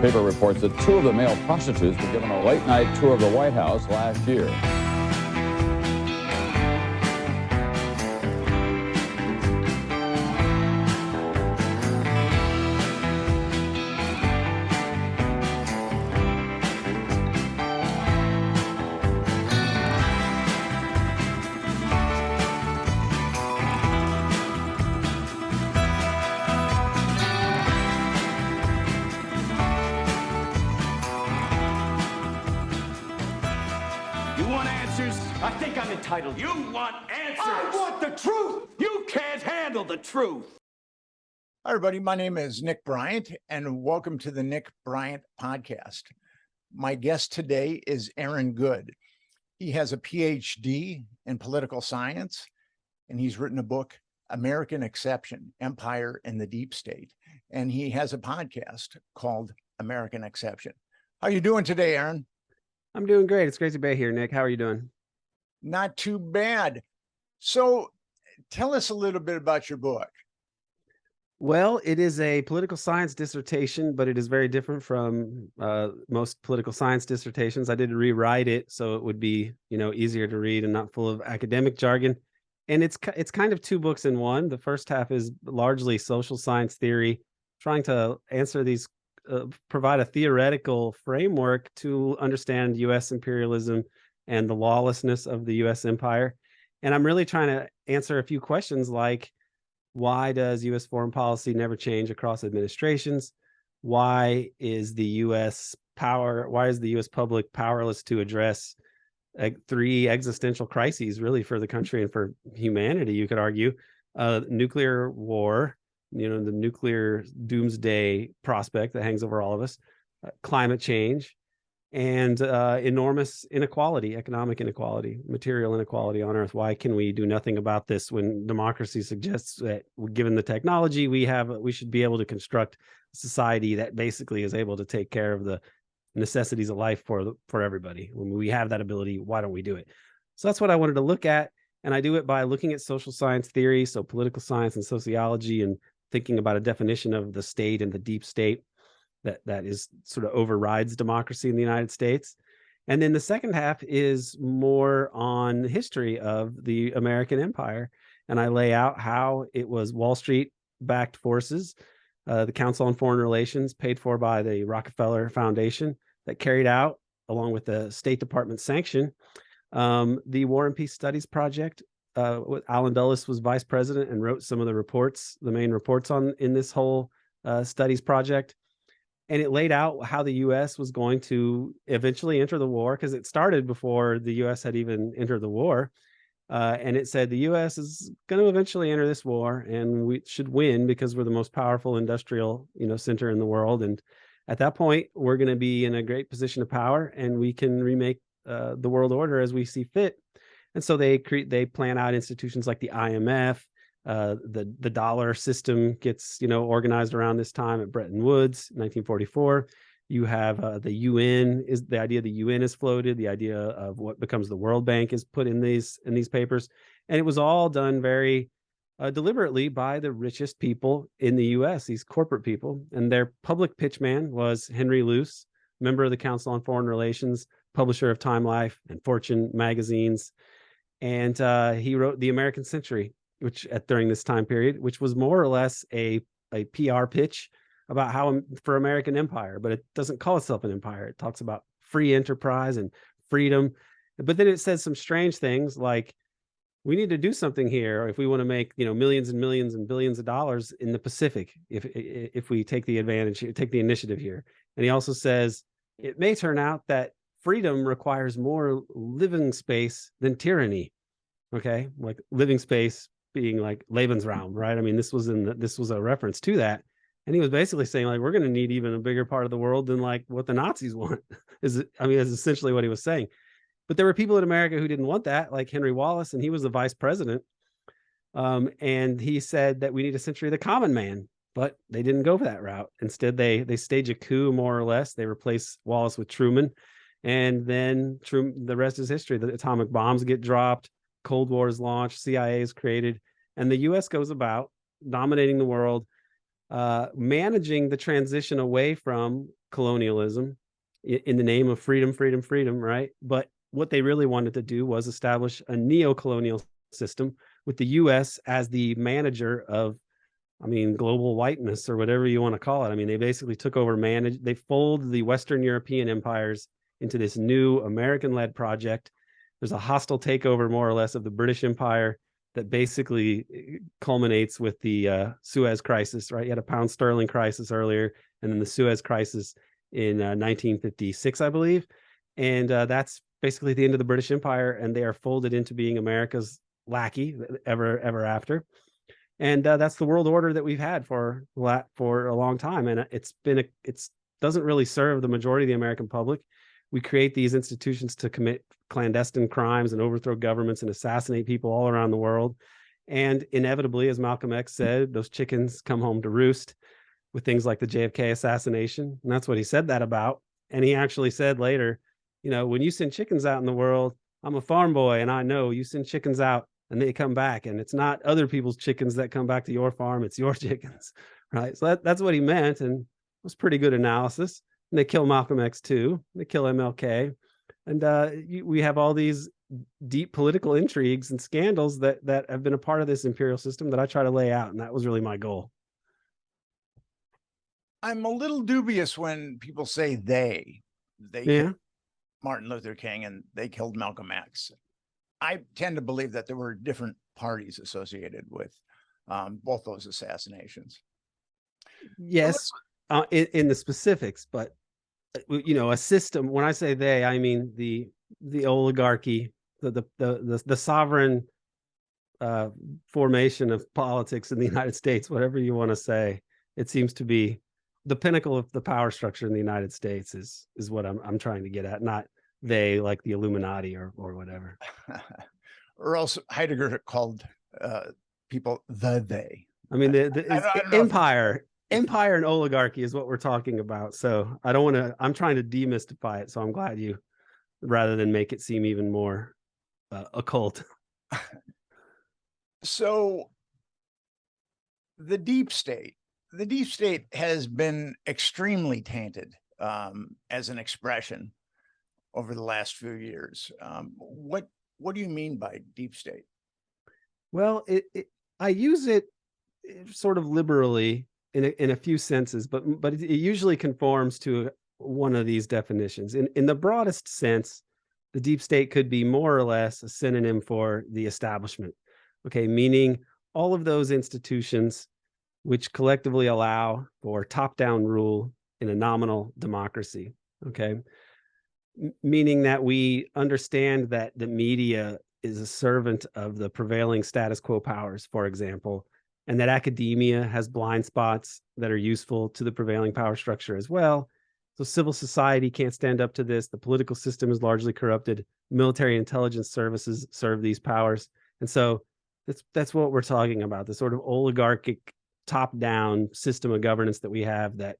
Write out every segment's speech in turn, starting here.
paper reports that two of the male prostitutes were given a late-night tour of the White House last year. I think I'm entitled. You want answers. I want the truth. You can't handle the truth. Hi, everybody. My name is Nick Bryant, and welcome to the Nick Bryant Podcast. My guest today is Aaron Good. He has a PhD in political science, and he's written a book, American Exception, Empire and the Deep State. And he has a podcast called American Exception. How are you doing today, Aaron? I'm doing great. It's great to be here, Nick. How are you doing? Not too bad. So tell us a little bit about your book. Well, it is a political science dissertation, but it is very different from most political science dissertations. I did rewrite it so it would be, easier to read and not full of academic jargon. And it's kind of two books in one. The first half is largely social science theory, trying to answer these, provide a theoretical framework to understand U.S. imperialism and the lawlessness of the U.S. empire. And I'm really trying to answer a few questions like, why does U.S. foreign policy never change across administrations? Why is the U.S. public powerless to address three existential crises really for the country and for humanity, you could argue? Nuclear war, the nuclear doomsday prospect that hangs over all of us, climate change, and enormous inequality, economic inequality, material inequality on Earth. Why can we do nothing about this when democracy suggests that, given the technology we have, we should be able to construct a society that basically is able to take care of the necessities of life for everybody? When we have that ability, why don't we do it? So that's what I wanted to look at, and I do it by looking at social science theory, so political science and sociology, and thinking about a definition of the state and the deep state that is sort of overrides democracy in the United States. And then the second half is more on the history of the American empire. And I lay out how it was Wall Street backed forces, the Council on Foreign Relations, paid for by the Rockefeller Foundation, that carried out, along with the State Department sanction, the War and Peace Studies Project. Alan Dulles was vice president and wrote some of the reports, the main reports in this whole studies project. And it laid out how the U.S. was going to eventually enter the war, because it started before the U.S. had even entered the war. And it said the U.S. is going to eventually enter this war, and we should win because we're the most powerful industrial, center in the world. And at that point, we're going to be in a great position of power, and we can remake the world order as we see fit. And so they plan out institutions like the IMF. The dollar system gets organized around this time at Bretton Woods, 1944. You have the UN. Is the idea the UN is floated? The idea of what becomes the World Bank is put in these papers, and it was all done very deliberately by the richest people in the U.S. These corporate people, and their public pitchman was Henry Luce, member of the Council on Foreign Relations, publisher of Time Life and Fortune magazines, and he wrote The American Century, during this time period, which was more or less a PR pitch about how for American empire, but it doesn't call itself an empire. It talks about free enterprise and freedom, but then it says some strange things like, we need to do something here if we want to make millions and millions and billions of dollars in the Pacific, if we take the initiative here. And he also says it may turn out that freedom requires more living space than tyranny. Okay, like living space being like Lebensraum, right? I mean, this was a reference to that. And he was basically saying, like, we're going to need even a bigger part of the world than like what the Nazis want. That's essentially what he was saying. But there were people in America who didn't want that, like Henry Wallace, and he was the vice president. And he said that we need a century of the common man, but they didn't go for that route. Instead, they stage a coup, more or less. They replace Wallace with Truman. And then the rest is history. The atomic bombs get dropped. Cold War is launched, CIA is created, and the U.S. goes about dominating the world, managing the transition away from colonialism in the name of freedom, freedom, freedom, right? But what they really wanted to do was establish a neo-colonial system with the U.S. as the manager of, I mean, global whiteness or whatever you want to call it. I mean, they basically took over they folded the Western European empires into this new American-led project. There's a hostile takeover, more or less, of the British Empire that basically culminates with the Suez Crisis, right? You had a pound sterling crisis earlier, and then the Suez Crisis in 1956, I believe. And that's basically the end of the British Empire, and they are folded into being America's lackey ever after. And that's the world order that we've had for a long time, and it's doesn't really serve the majority of the American public. We create these institutions to commit clandestine crimes and overthrow governments and assassinate people all around the world. And inevitably, as Malcolm X said, those chickens come home to roost with things like the JFK assassination. And that's what he said that about. And he actually said later, you know, when you send chickens out in the world, I'm a farm boy and I know you send chickens out and they come back, and it's not other people's chickens that come back to your farm, it's your chickens, right? So that's what he meant, and it was pretty good analysis. And they kill Malcolm X too, they kill MLK, and we have all these deep political intrigues and scandals that have been a part of this imperial system that I try to lay out, and that was really my goal. I'm a little dubious when people say they killed Martin Luther King and they killed Malcolm X. I tend to believe that there were different parties associated with both those assassinations. Yes, in the specifics, but you know, a system. When I say they, I mean the oligarchy, the sovereign formation of politics in the United States, whatever you want to say. It seems to be the pinnacle of the power structure in the United States is what I'm trying to get at, not they like the Illuminati or whatever. Or else Heidegger called people they. I mean, the empire and oligarchy is what we're talking about. So I don't want to, I'm trying to demystify it. So I'm glad you, rather than make it seem even more occult. So the deep state has been extremely tainted as an expression over the last few years. What do you mean by deep state? Well, I use it sort of liberally in a few senses, but it usually conforms to one of these definitions. In the broadest sense, the deep state could be more or less a synonym for the establishment. Okay, meaning all of those institutions which collectively allow for top-down rule in a nominal democracy. Okay, meaning that we understand that the media is a servant of the prevailing status quo powers, for example, and that academia has blind spots that are useful to the prevailing power structure as well. So civil society can't stand up to this. The political system is largely corrupted. Military intelligence services serve these powers. And so that's what we're talking about, the sort of oligarchic top-down system of governance that we have that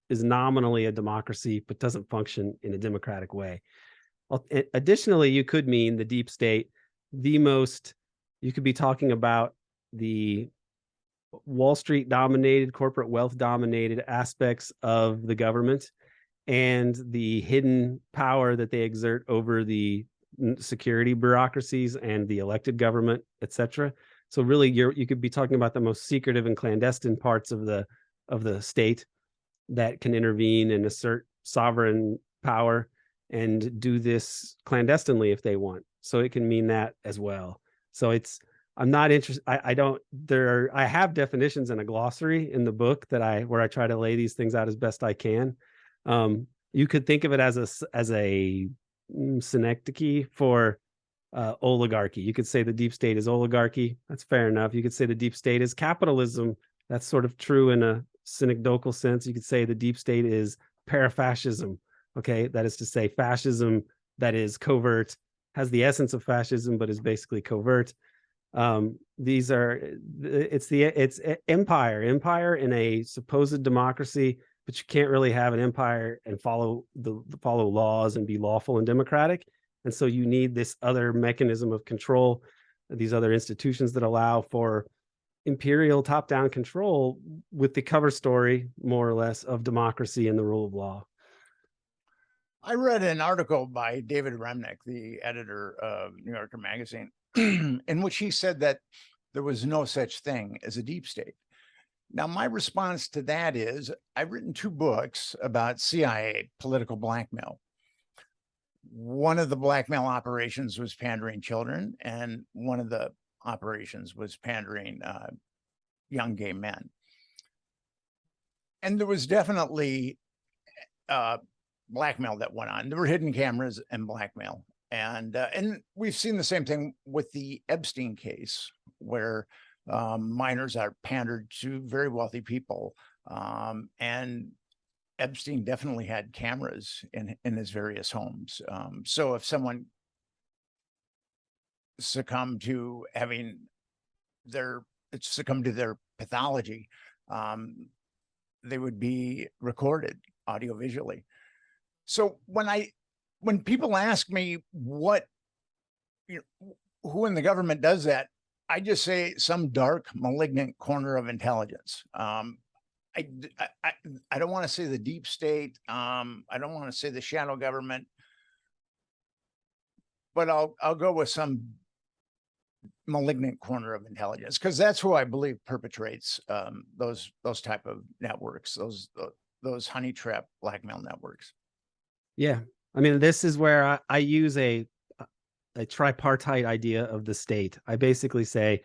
is nominally a democracy, but doesn't function in a democratic way. Additionally, you could mean the deep state, you could be talking about the Wall Street dominated, corporate wealth dominated aspects of the government and the hidden power that they exert over the security bureaucracies and the elected government, etc. So really, you could be talking about the most secretive and clandestine parts of the state that can intervene and assert sovereign power and do this clandestinely if they want. So it can mean that as well. So I'm not interested. I have definitions in a glossary in the book where I try to lay these things out as best I can. You could think of it as a synecdoche for oligarchy. You could say the deep state is oligarchy. That's fair enough. You could say the deep state is capitalism. That's sort of true in a synecdochal sense. You could say the deep state is parafascism. Okay, that is to say fascism that is covert, has the essence of fascism, but is basically covert. It's empire in a supposed democracy, but you can't really have an empire and follow laws and be lawful and democratic. And so you need this other mechanism of control, these other institutions that allow for imperial top-down control with the cover story, more or less, of democracy and the rule of law. I read an article by David Remnick, the editor of New Yorker magazine, in which he said that there was no such thing as a deep state. Now, my response to that is I've written 2 books about CIA political blackmail. One of the blackmail operations was pandering children, and one of the operations was pandering young gay men. And there was definitely blackmail that went on. There were hidden cameras and blackmail. And we've seen the same thing with the Epstein case, where minors are pandered to very wealthy people. And Epstein definitely had cameras in his various homes. So if someone succumbed to their pathology, they would be recorded audiovisually. So when people ask me who in the government does that, I just say some dark, malignant corner of intelligence. I don't want to say the deep state. I don't want to say the shadow government, but I'll go with some malignant corner of intelligence, because that's who I believe perpetrates those type of networks, those honey trap blackmail networks. Yeah, I mean, this is where I use a tripartite idea of the state. I basically say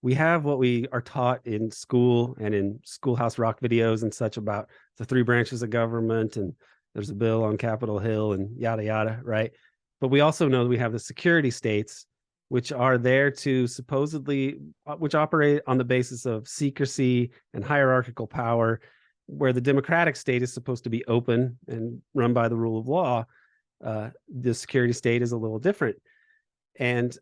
we have what we are taught in school and in Schoolhouse Rock videos and such about the 3 branches of government, and there's a bill on Capitol Hill and yada, yada, right? But we also know that we have the security states, which are there to supposedly, which operate on the basis of secrecy and hierarchical power, where the democratic state is supposed to be open and run by the rule of law. The security state is a little different. And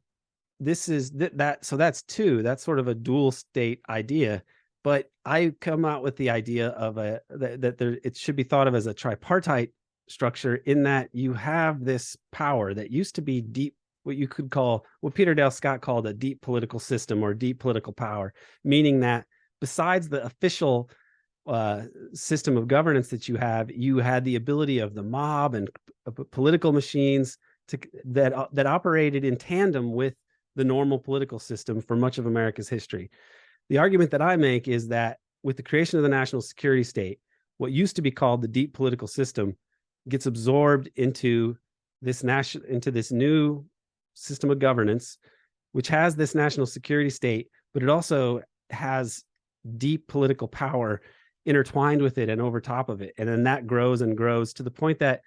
this is that. So that's 2. That's sort of a dual state idea. But I come out with the idea of it should be thought of as a tripartite structure, in that you have this power that used to be deep, what you could call, what Peter Dale Scott called a deep political system or deep political power, meaning that besides the official system of governance that you had the ability of the mob and political machines that operated in tandem with the normal political system for much of America's history. The argument that I make is that with the creation of the national security state, what used to be called the deep political system gets absorbed into this new system of governance, which has this national security state, but it also has deep political power intertwined with it and over top of it. And then that grows and grows to the point that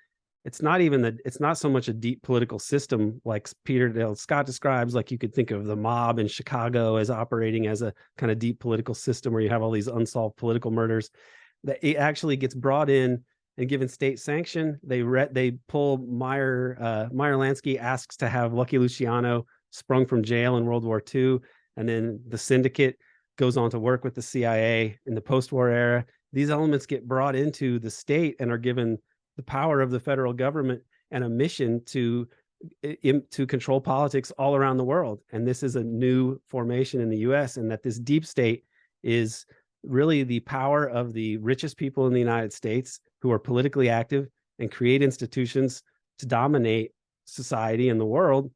it's not so much a deep political system like Peter Dale Scott describes. Like, you could think of the mob in Chicago as operating as a kind of deep political system where you have all these unsolved political murders, that it actually gets brought in and given state sanction. They pull Meyer Lansky asks to have Lucky Luciano sprung from jail in World War II. And then the syndicate goes on to work with the CIA in the post-war era. These elements get brought into the state and are given the power of the federal government and a mission to control politics all around the world. And this is a new formation in the US, and that this deep state is really the power of the richest people in the United States who are politically active and create institutions to dominate society and the world.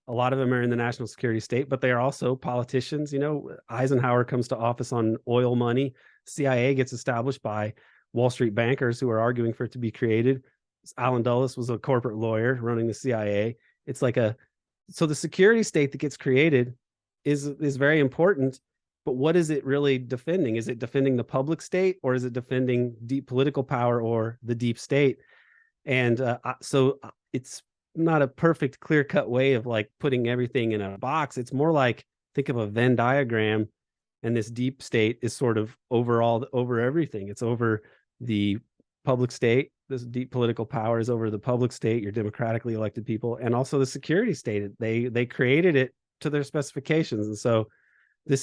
A lot of them are in the national security state, but they are also politicians. You know, Eisenhower comes to office on oil money. CIA gets established by Wall Street bankers who are arguing for it to be created. Allen Dulles was a corporate lawyer running the CIA. It's like so the security state that gets created is very important, but what is it really defending? Is it defending the public state, or is it defending deep political power or the deep state? And so it's not a perfect clear-cut way of like putting everything in a box. It's more like, think of a Venn diagram, and this deep state is sort of over everything. It's over the public state. This deep political power is over the public state, your democratically elected people, and also the security state. They created it to their specifications. And so the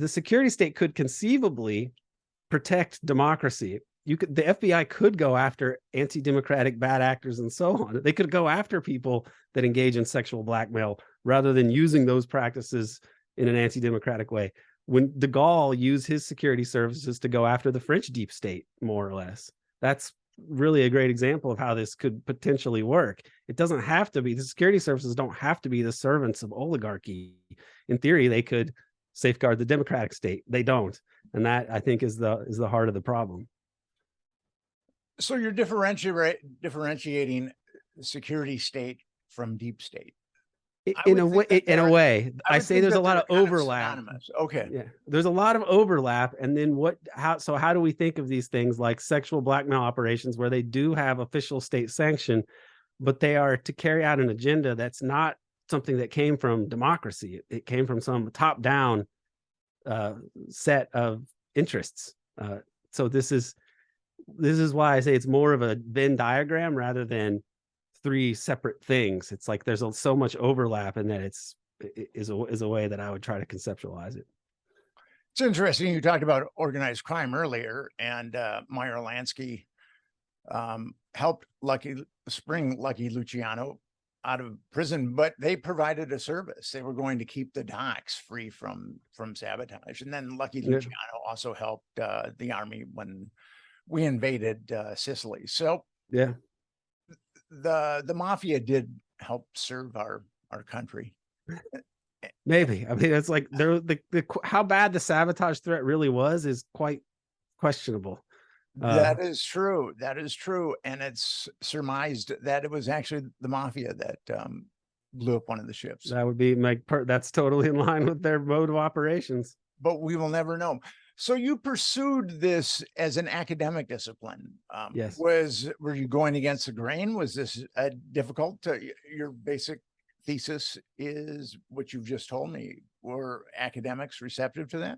security state could conceivably protect democracy. The FBI could go after anti-democratic bad actors and so on. They could go after people that engage in sexual blackmail rather than using those practices in an anti-democratic way. When de Gaulle used his security services to go after the French deep state, more or less. That's really a great example of how this could potentially work. It doesn't have to be, the security services don't have to be the servants of oligarchy. In theory, they could safeguard the democratic state. They don't. And that, I think, is the heart of the problem. So you're differentiating security state from deep state. In a way, I say there's a lot of overlap. Okay. Yeah, there's a lot of overlap. And then how do we think of these things like sexual blackmail operations, where they do have official state sanction, but they are to carry out an agenda that's not something that came from democracy. It came from some top-down set of interests. So this is why I say it's more of a Venn diagram rather than three separate things. It's like there's so much overlap in that is a way that I would try to conceptualize it. It's interesting. You talked about organized crime earlier, and Meyer Lansky helped spring Lucky Luciano out of prison, but they provided a service. They were going to keep the docks free from sabotage. And then Lucky Luciano also helped the army when we invaded Sicily. So yeah, the mafia did help serve our country. Maybe. I mean, it's like how bad the sabotage threat really was is quite questionable. That is true. That is true. And it's surmised that it was actually the mafia that blew up one of the ships. That would be that's totally in line with their mode of operations. But we will never know. So you pursued this as an academic discipline. Yes. Were you going against the grain? Was this difficult? Your basic thesis is what you've just told me. Were academics receptive to that?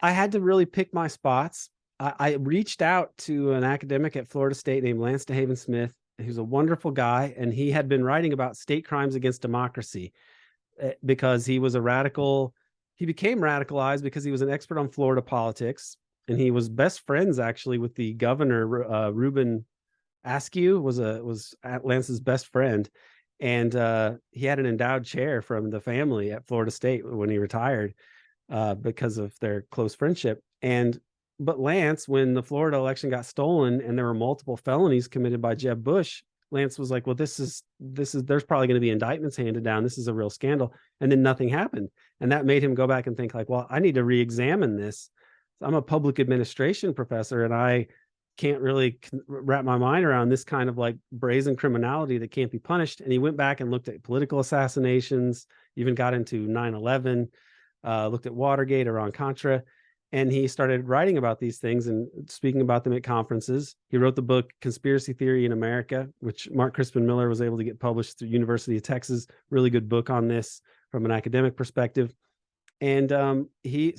I had to really pick my spots. I reached out to an academic at Florida State named Lance DeHaven Smith, who's a wonderful guy, and he had been writing about state crimes against democracy because he was a radical. He became radicalized because he was an expert on Florida politics, and he was best friends actually with the governor. Reuben Askew was Lance's best friend, and he had an endowed chair from the family at Florida State when he retired because of their close friendship. But Lance, when the Florida election got stolen and there were multiple felonies committed by Jeb Bush, Lance was like, well, there's probably going to be indictments handed down. This is a real scandal. And then nothing happened. And that made him go back and think like, well, I need to re-examine this. I'm a public administration professor, and I can't really wrap my mind around this kind of like brazen criminality that can't be punished. And he went back and looked at political assassinations, even got into 9/11, looked at Watergate, Iran-Contra. And he started writing about these things and speaking about them at conferences. He wrote the book Conspiracy Theory in America, which Mark Crispin Miller was able to get published through University of Texas. Really good book on this from an academic perspective. And he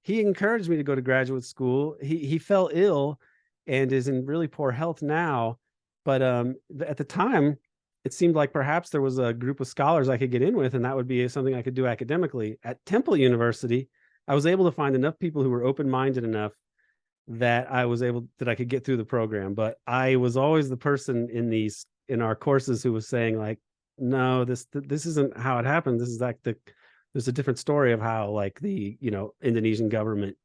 encouraged me to go to graduate school. He fell ill and is in really poor health now. But at the time, it seemed like perhaps there was a group of scholars I could get in with, and that would be something I could do academically. At Temple University, I was able to find enough people who were open-minded enough that I could get through the program. But I was always the person in our courses who was saying like, no, this isn't how it happened. This is like there's a different story of how like the Indonesian government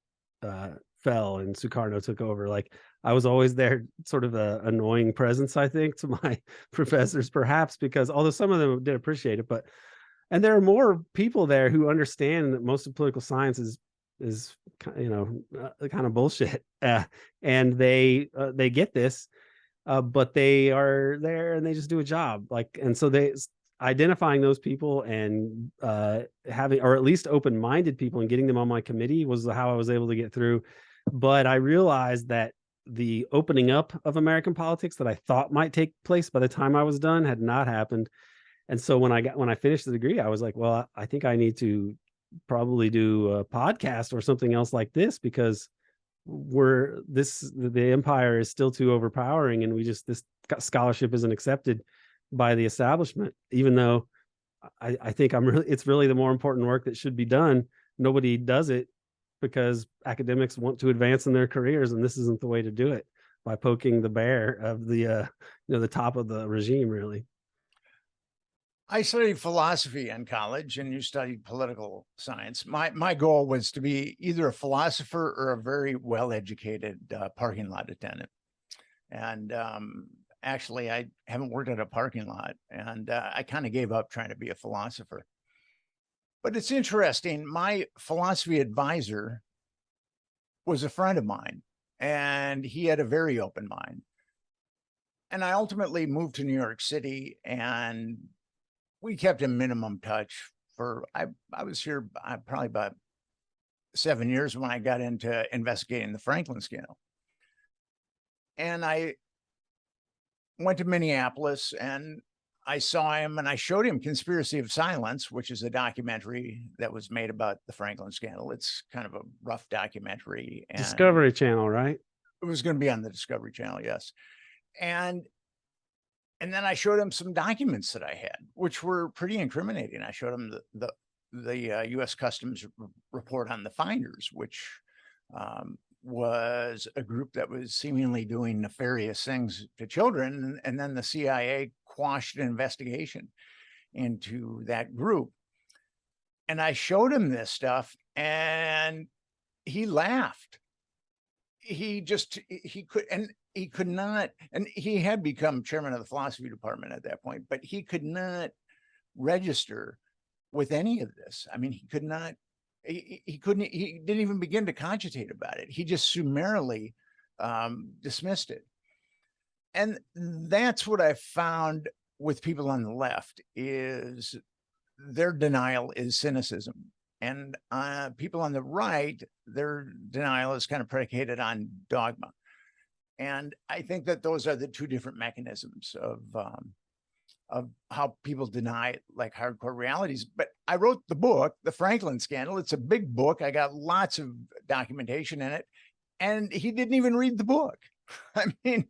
fell and Sukarno took over. Like I was always there, sort of an annoying presence, I think, to my professors, perhaps, because although some of them did appreciate it, and there are more people there who understand that most of political science is kind of bullshit, and they get this, but they are there and they just do a job. And so identifying those people and having, or at least open-minded people and getting them on my committee was how I was able to get through. But I realized that the opening up of American politics that I thought might take place by the time I was done had not happened. And so when I finished the degree, I was like, well, I think I need to probably do a podcast or something else like this, because the empire is still too overpowering, and this scholarship isn't accepted by the establishment, even though I think it's really the more important work that should be done. Nobody does it because academics want to advance in their careers, and this isn't the way to do it, by poking the bear of the top of the regime, really. I studied philosophy in college, and you studied political science. My goal was to be either a philosopher or a very well-educated parking lot attendant. And actually, I haven't worked at a parking lot, and I kind of gave up trying to be a philosopher. But it's interesting. My philosophy advisor was a friend of mine, and he had a very open mind. And I ultimately moved to New York City, and we kept in minimum touch for, I was here probably about 7 years when I got into investigating the Franklin scandal. And I went to Minneapolis and I saw him and I showed him Conspiracy of Silence, which is a documentary that was made about the Franklin scandal. It's kind of a rough documentary. And Discovery Channel, right? it was going to be on the Discovery Channel, yes. And then I showed him some documents that I had, which were pretty incriminating. I showed him the U.S. Customs report on the Finders, which was a group that was seemingly doing nefarious things to children. And then the CIA quashed an investigation into that group. And I showed him this stuff and he laughed. He could not, and he had become chairman of the philosophy department at that point, but he could not register with any of this. I mean, he could not, he didn't even begin to cogitate about it. He just summarily dismissed it. And that's what I found with people on the left is their denial is cynicism. And people on the right, their denial is kind of predicated on dogma. And I think that those are the two different mechanisms of how people deny like hardcore realities. But I wrote the book, The Franklin Scandal. It's a big book. I got lots of documentation in it. And he didn't even read the book. I mean,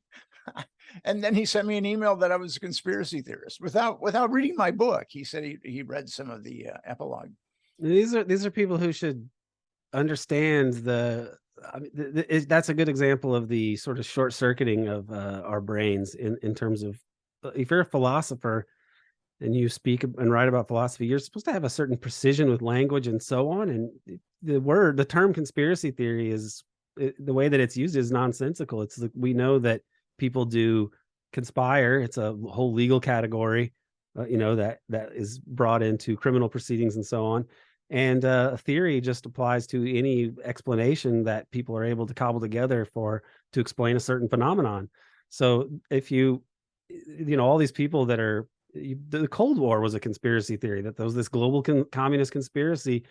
and then he sent me an email that I was a conspiracy theorist without reading my book. He said he read some of the epilogue. These are people who should understand that's a good example of the sort of short circuiting of our brains in terms of if you're a philosopher and you speak and write about philosophy, you're supposed to have a certain precision with language and so on. And the term conspiracy theory is the way that it's used is nonsensical. It's like, we know that people do conspire. It's a whole legal category, that is brought into criminal proceedings and so on. And a theory just applies to any explanation that people are able to cobble together to explain a certain phenomenon. So if all these people that are, the Cold War was a conspiracy theory, that there was this global communist conspiracy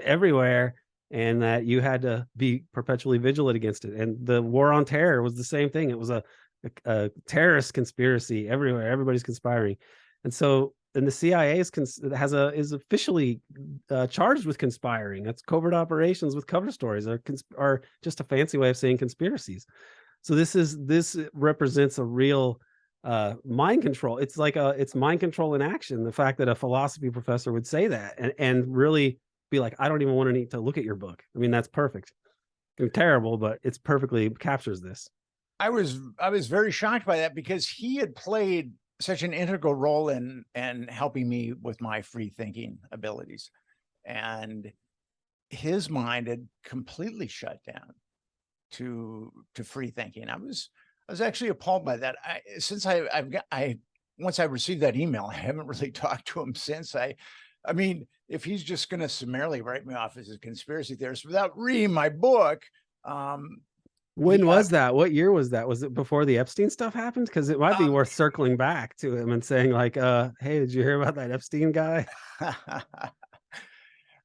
everywhere, and that you had to be perpetually vigilant against it. And the war on terror was the same thing. It was a terrorist conspiracy everywhere. Everybody's conspiring. And so, and the CIA is officially charged with conspiring. That's covert operations with cover stories are just a fancy way of saying conspiracies. So this represents a real mind control. It's like it's mind control in action. The fact that a philosophy professor would say that and really be like, I don't even want to need to look at your book. I mean, that's perfect. It's terrible, but it's perfectly captures this. I was very shocked by that because he had played such an integral role in helping me with my free thinking abilities, and his mind had completely shut down to free thinking. I was actually appalled by that. Once I received that email, I haven't really talked to him since. I mean, if he's just going to summarily write me off as a conspiracy theorist without reading my book. When was that? What year was that? Was it before the Epstein stuff happened? Because it might be worth circling back to him and saying like, hey, did you hear about that Epstein guy?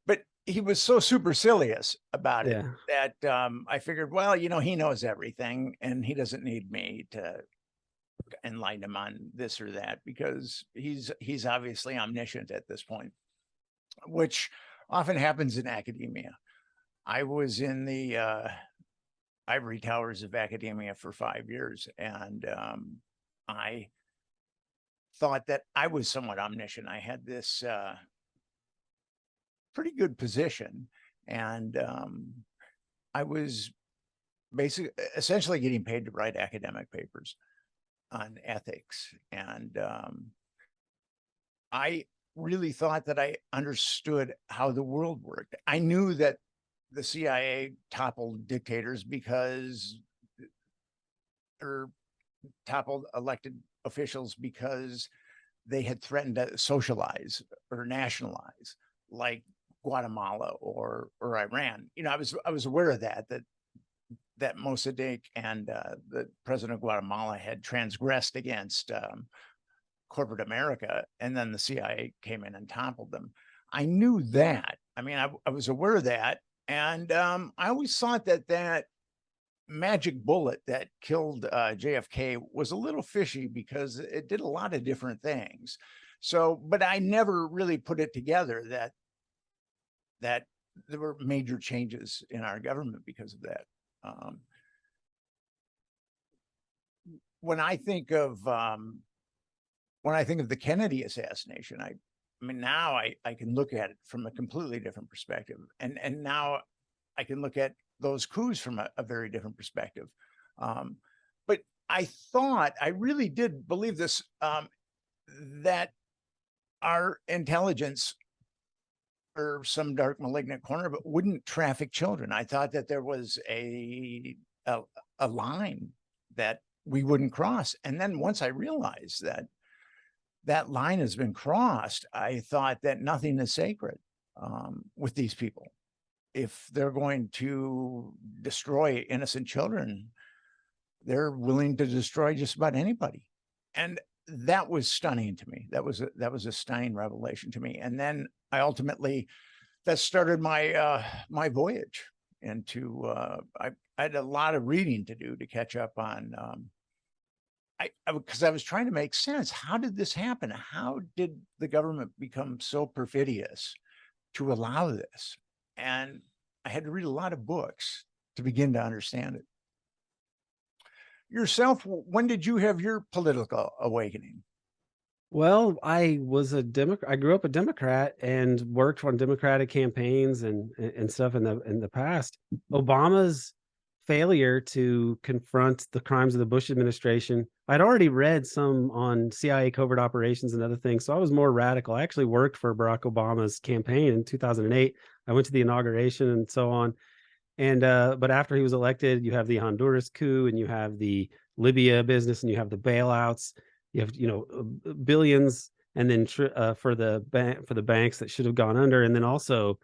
But he was so supercilious about it that I figured, well, he knows everything and he doesn't need me to enlighten him on this or that because he's obviously omniscient at this point, which often happens in academia. I was in the ivory towers of academia for 5 years, and I thought that I was somewhat omniscient. I had this pretty good position, and I was essentially getting paid to write academic papers on ethics, and I really thought that I understood how the world worked. I knew that the CIA toppled dictators because, or toppled elected officials because they had threatened to socialize or nationalize, like Guatemala or Iran. You know, I was aware of that Mossadegh and the president of Guatemala had transgressed against corporate America, and then the CIA came in and toppled them. I knew that. I mean, I was aware of that, and I always thought that magic bullet that killed JFK was a little fishy because it did a lot of different things. So, but I never really put it together that there were major changes in our government because of that. When I think of the Kennedy assassination, I mean, now I can look at it from a completely different perspective, and now I can look at those coups from a very different perspective. But I really did believe this, that our intelligence or some dark malignant corner, but wouldn't traffic children. I thought that there was a line that we wouldn't cross. And then once I realized that that line has been crossed, I thought that nothing is sacred with these people. If they're going to destroy innocent children, they're willing to destroy just about anybody. And that was stunning to me. That was a stunning revelation to me. And then I ultimately, that started my my voyage into I had a lot of reading to do to catch up on because I was trying to make sense. How did this happen? How did the government become so perfidious to allow this? And I had to read a lot of books to begin to understand it. Yourself, when did you have your political awakening? Well, I was a Democrat. I grew up a Democrat and worked on Democratic campaigns and stuff in the past. Obama's failure to confront the crimes of the Bush administration. I'd already read some on CIA covert operations and other things, so I was more radical. I actually worked for Barack Obama's campaign in 2008. I went to the inauguration and so on. And but after he was elected, you have the Honduras coup, and you have the Libya business, and you have the bailouts. You have billions, and then for the banks that should have gone under, and then also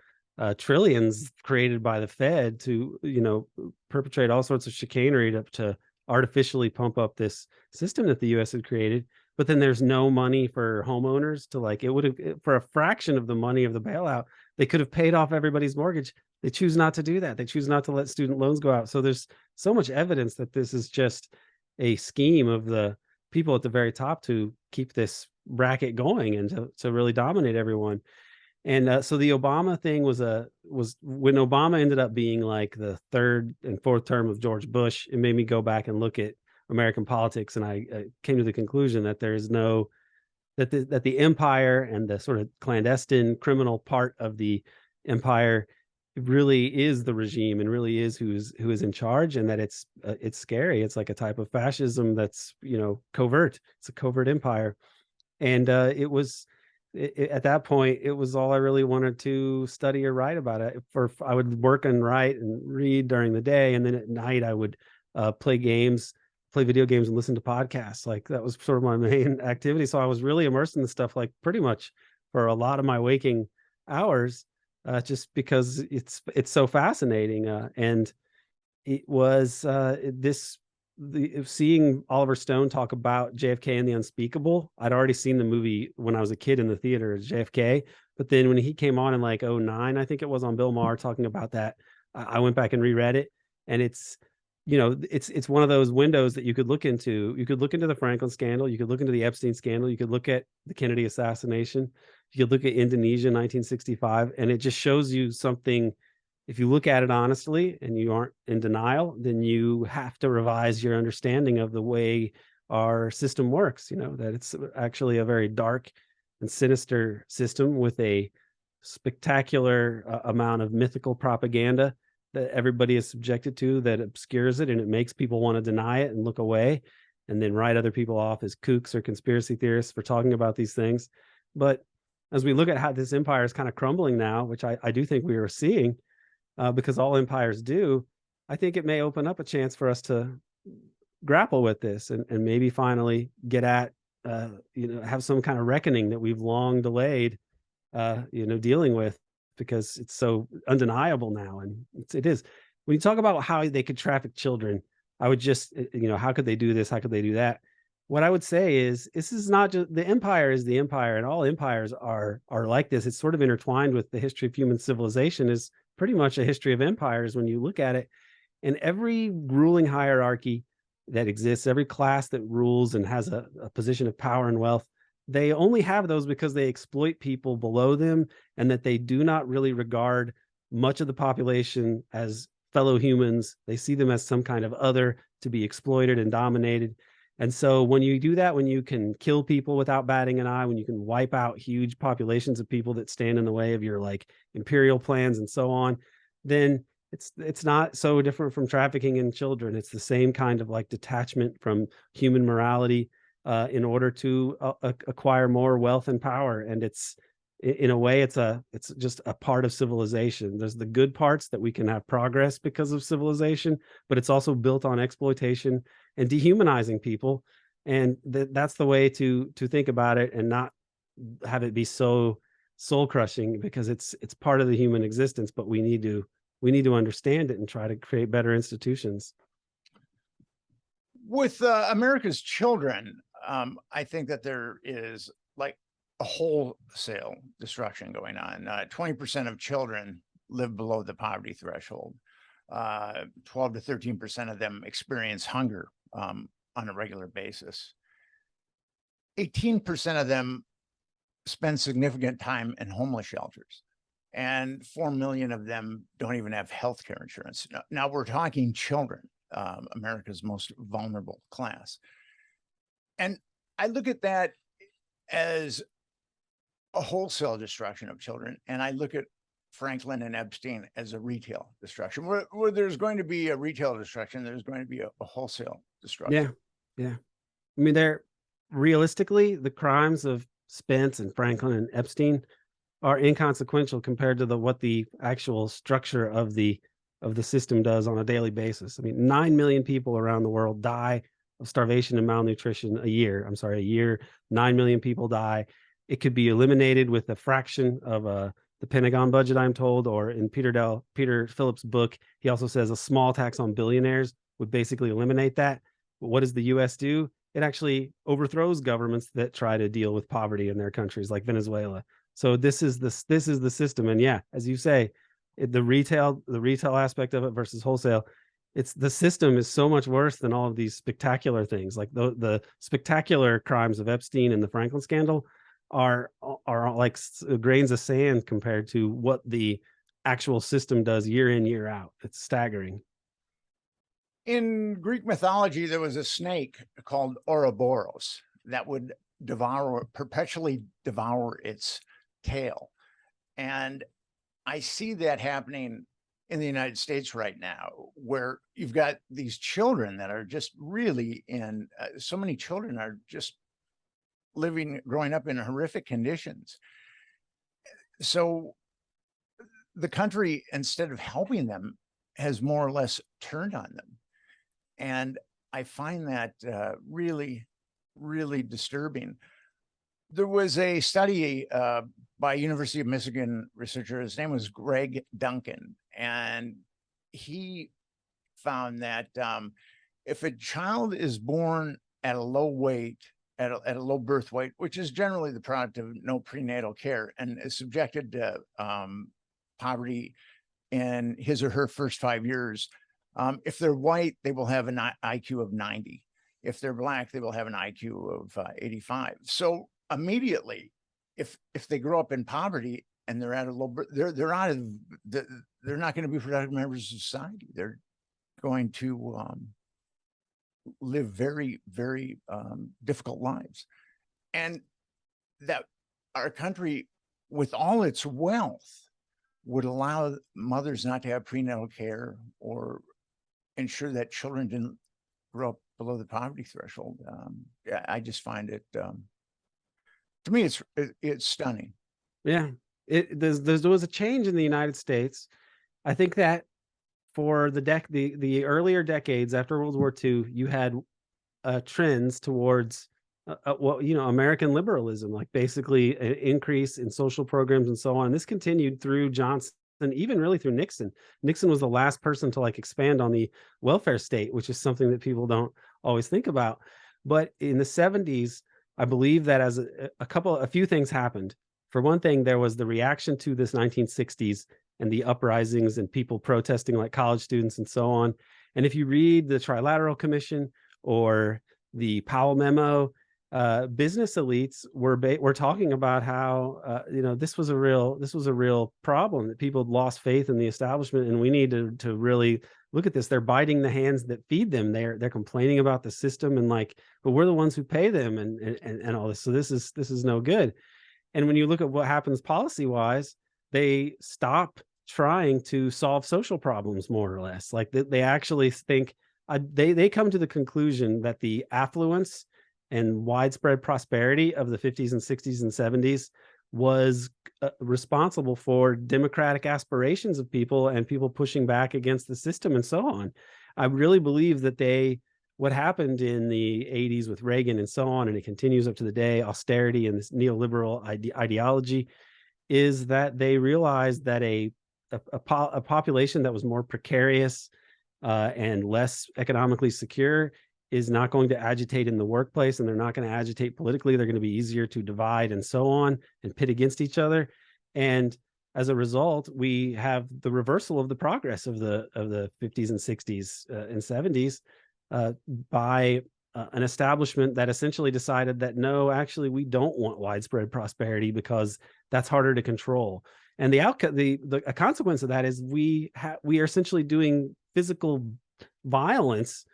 trillions created by the Fed to perpetrate all sorts of chicanery to artificially pump up this system that the U.S. had created. But then there's no money for homeowners to, like, it would have, for a fraction of the money of the bailout, they could have paid off everybody's mortgage. They choose not to do that. They choose not to let student loans go out. So there's so much evidence that this is just a scheme of the people at the very top to keep this racket going and to really dominate everyone. And so the Obama thing was when Obama ended up being like the third and fourth term of George Bush, it made me go back and look at American politics, and I came to the conclusion that there is that the empire and the sort of clandestine criminal part of the empire really is the regime and really is who is in charge, and that it's scary. It's like a type of fascism that's covert. It's a covert empire, and at that point it was all I really wanted to study or write about it. I would work and write and read during the day, and then at night I would play video games and listen to podcasts. Like, that was sort of my main activity. So I was really immersed in the stuff, like, pretty much for a lot of my waking hours, just because it's so fascinating. And it was seeing Oliver Stone talk about JFK and the unspeakable. I'd already seen the movie when I was a kid in the theater, JFK. But then when he came on in like 2009, I think it was, on Bill Maher talking about that, I went back and reread it, and it's one of those windows that you could look into. You could look into the Franklin scandal. You could look into the Epstein scandal. You could look at the Kennedy assassination. You could look at Indonesia, 1965, and it just shows you something. If you look at it honestly and you aren't in denial, then you have to revise your understanding of the way our system works. That it's actually a very dark and sinister system with a spectacular amount of mythical propaganda that everybody is subjected to, that obscures it, and it makes people want to deny it and look away, and then write other people off as kooks or conspiracy theorists for talking about these things. But As we look at how this empire is kind of crumbling now, which I do think we are seeing, because all empires do, I think it may open up a chance for us to grapple with this and maybe finally get at, have some kind of reckoning that we've long delayed, dealing with, because it's so undeniable now. And it is. When you talk about how they could traffic children, I would just, how could they do this? How could they do that? What I would say is, this is not just the empire is the empire, and all empires are like this. It's sort of intertwined with the history of human civilization. Is pretty much a history of empires when you look at it. And every ruling hierarchy that exists, every class that rules and has a position of power and wealth, they only have those because they exploit people below them, and that they do not really regard much of the population as fellow humans. They see them as some kind of other to be exploited and dominated. And so when you do that, when you can kill people without batting an eye, when you can wipe out huge populations of people that stand in the way of your like imperial plans and so on, then it's not so different from trafficking in children. It's the same kind of like detachment from human morality, in order to acquire more wealth and power. And it's, in a way, it's just a part of civilization. There's the good parts that we can have progress because of civilization, but it's also built on exploitation and dehumanizing people. And that's the way to think about it, and not have it be so soul crushing, because it's part of the human existence. But we need to understand it and try to create better institutions. With America's children, I think that there is like a wholesale destruction going on. 20% of children live below the poverty threshold. 12 to 13% of them experience hunger on a regular basis. 18% of them spend significant time in homeless shelters, and 4 million of them don't even have health care insurance. Now we're talking children, America's most vulnerable class. And I look at that as a wholesale destruction of children, and I look at Franklin and Epstein as a retail destruction. Where there's going to be a retail destruction, there's going to be a wholesale destruction. Yeah. I mean, they're realistically, the crimes of Spence and Franklin and Epstein are inconsequential compared to what the actual structure of the system does on a daily basis. I mean, 9 million people around the world die of starvation and malnutrition a year. I'm sorry, a year, 9 million people die. It could be eliminated with a fraction of the Pentagon budget, I'm told, or in Peter Phillips' book, he also says a small tax on billionaires would basically eliminate that. But what does the U.S. do? It actually overthrows governments that try to deal with poverty in their countries, like Venezuela. So this is the system. And yeah, as you say, the retail aspect of it versus wholesale, it's the system is so much worse than all of these spectacular things. Like the spectacular crimes of Epstein and the Franklin scandal are like grains of sand compared to what the actual system does year in, year out. It's staggering. In Greek mythology, there was a snake called Ouroboros that would perpetually devour its tail. And I see that happening in the United States right now, where you've got these children that are just really so many children are just growing up in horrific conditions. So the country, instead of helping them, has more or less turned on them. And I find that really, really disturbing. There was a study by University of Michigan researcher, his name was Greg Duncan, and he found that if a child is born at a low weight, at a low birth weight, which is generally the product of no prenatal care, and is subjected to poverty in his or her first 5 years, if they're white, they will have an IQ of 90. If they're black, they will have an IQ of 85. So immediately, if they grow up in poverty and they're at a low, they're out of they're not going to be productive members of society. They're going to live very, very difficult lives. And that our country, with all its wealth, would allow mothers not to have prenatal care or ensure that children didn't grow up below the poverty threshold. I just find it, to me, it's stunning. Yeah, there was a change in the United States. I think that for the earlier decades after World War II, you had trends towards well, American liberalism, like basically an increase in social programs and so on. This continued through Johnson, even really through Nixon. Nixon was the last person to like expand on the welfare state, which is something that people don't always think about. But in the 70s, I believe that as a few things happened. For one thing, there was the reaction to this 1960s and the uprisings and people protesting like college students and so on. And if you read the Trilateral Commission or the Powell memo, business elites were talking about how this was a real problem, that people had lost faith in the establishment, and we need to really look at this. They're biting the hands that feed them. They're complaining about the system, and like, but we're the ones who pay them, and all this. So this is no good. And when you look at what happens policy wise, they stop trying to solve social problems, more or less. Like they actually think they come to the conclusion that the affluence and widespread prosperity of the 50s and 60s and 70s was responsible for democratic aspirations of people and people pushing back against the system and so on. I really believe that what happened in the 80s with Reagan and so on, and it continues up to the day, austerity and this neoliberal ideology, is that they realized that a population that was more precarious and less economically secure is not going to agitate in the workplace, and they're not going to agitate politically. They're going to be easier to divide and so on and pit against each other. And as a result, we have the reversal of the progress of the 50s and 60s and 70s by an establishment that essentially decided that no, actually, we don't want widespread prosperity because that's harder to control. And the outcome, a consequence of that is we are essentially doing physical violence,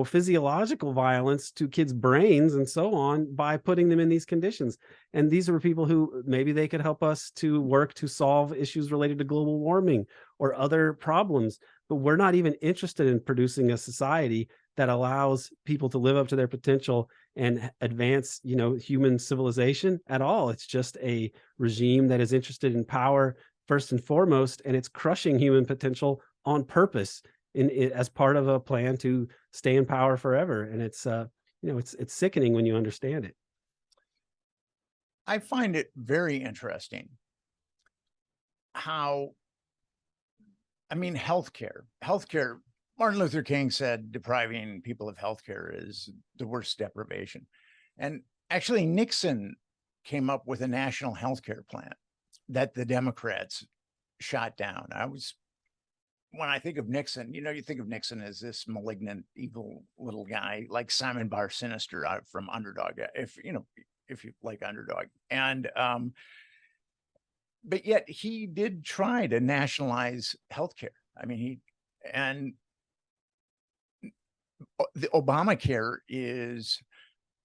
physiological violence to kids' brains and so on by putting them in these conditions. And these are people who maybe they could help us to work to solve issues related to global warming or other problems, but we're not even interested in producing a society that allows people to live up to their potential and advance, human civilization at all. It's just a regime that is interested in power first and foremost, and it's crushing human potential on purpose as part of a plan to stay in power forever. And it's sickening when you understand it. I find it very interesting how, healthcare, Martin Luther King said depriving people of healthcare is the worst deprivation. And actually Nixon came up with a national healthcare plan that the Democrats shot down. When I think of Nixon, you think of Nixon as this malignant, evil little guy, like Simon Bar Sinister out from Underdog, if you like Underdog. And but yet he did try to nationalize healthcare. And the Obamacare is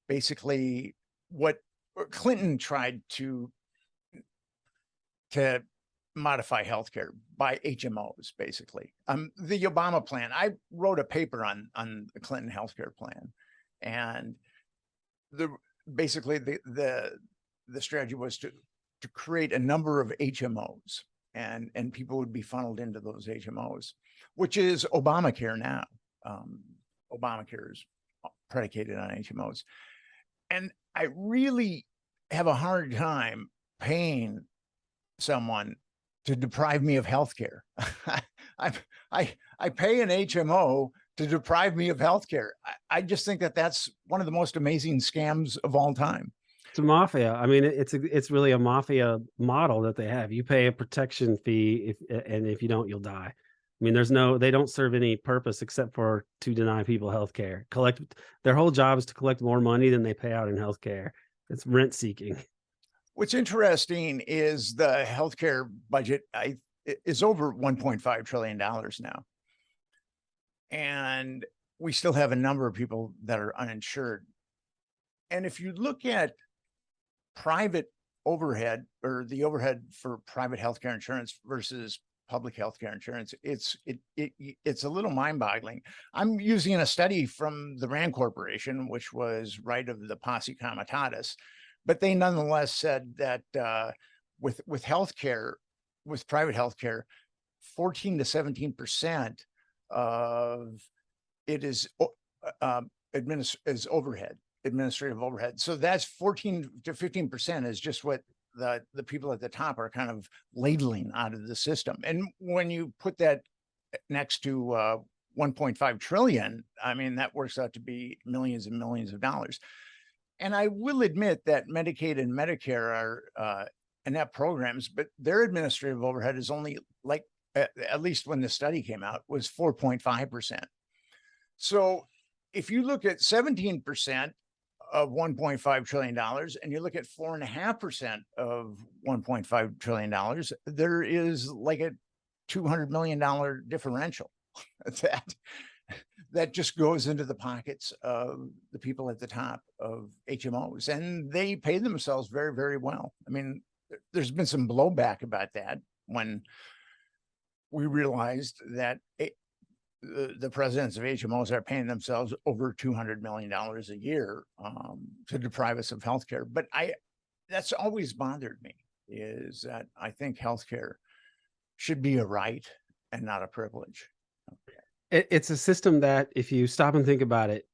basically what Clinton tried to modify healthcare by HMOs, basically. The Obama plan, I wrote a paper on the Clinton healthcare plan, and basically the strategy was to create a number of HMOs, and people would be funneled into those HMOs, which is Obamacare now. Obamacare is predicated on HMOs. And I really have a hard time paying someone to deprive me of healthcare. I pay an HMO to deprive me of healthcare. I just think that that's one of the most amazing scams of all time. It's a mafia. It's really a mafia model that they have. You pay a protection fee, and if you don't, you'll die. They don't serve any purpose except for to deny people healthcare. Their whole job is to collect more money than they pay out in healthcare. It's rent seeking. What's interesting is the healthcare budget is over $1.5 trillion now. And we still have a number of people that are uninsured. And if you look at private overhead, or the overhead for private healthcare insurance versus public healthcare insurance, it's a little mind-boggling. I'm using a study from the Rand Corporation, which was right of the posse comitatus, but they nonetheless said that with healthcare, with private healthcare, 14 to 17% of it is administrative overhead. So that's 14 to 15% is just what the people at the top are kind of ladling out of the system. And when you put that next to 1.5 trillion, I mean, that works out to be millions and millions of dollars. And I will admit that Medicaid and Medicare are inept programs, but their administrative overhead is only like, at least when the study came out, was 4.5%. So if you look at 17% of $1.5 trillion and you look at 4.5% of $1.5 trillion, there is like a $200 million differential that just goes into the pockets of the people at the top of HMOs, and they pay themselves very, very well. I mean, there's been some blowback about that when we realized that the presidents of HMOs are paying themselves over $200 million a year to deprive us of healthcare. But that's always bothered me, is that I think healthcare should be a right and not a privilege. It's a system that, if you stop and think about it,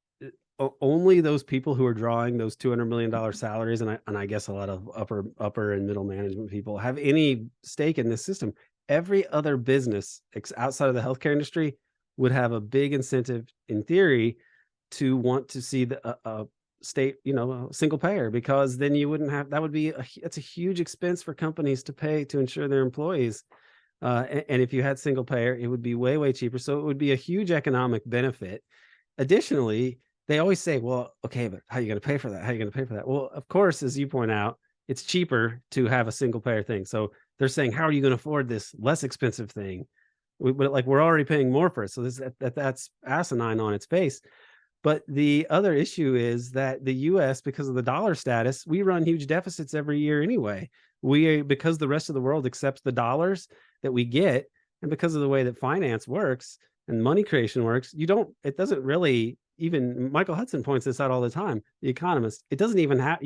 only those people who are drawing those $200 million salaries, and I guess a lot of upper and middle management people, have any stake in this system. Every other business outside of the healthcare industry would have a big incentive, in theory, to want to see the state, single payer, because then you wouldn't have, that would be it's a huge expense for companies to pay to insure their employees. And if you had single payer, it would be way, way cheaper. So it would be a huge economic benefit. Additionally, they always say, well, okay, but how are you going to pay for that? How are you going to pay for that? Well, of course, as you point out, it's cheaper to have a single payer thing. So they're saying, how are you going to afford this less expensive thing? We're already paying more for it. So that's asinine on its face. But the other issue is that the US, because of the dollar status, we run huge deficits every year anyway. Because the rest of the world accepts the dollars that we get, and because of the way that finance works and money creation works, it doesn't really, even Michael Hudson points this out all the time, The Economist, it doesn't even have,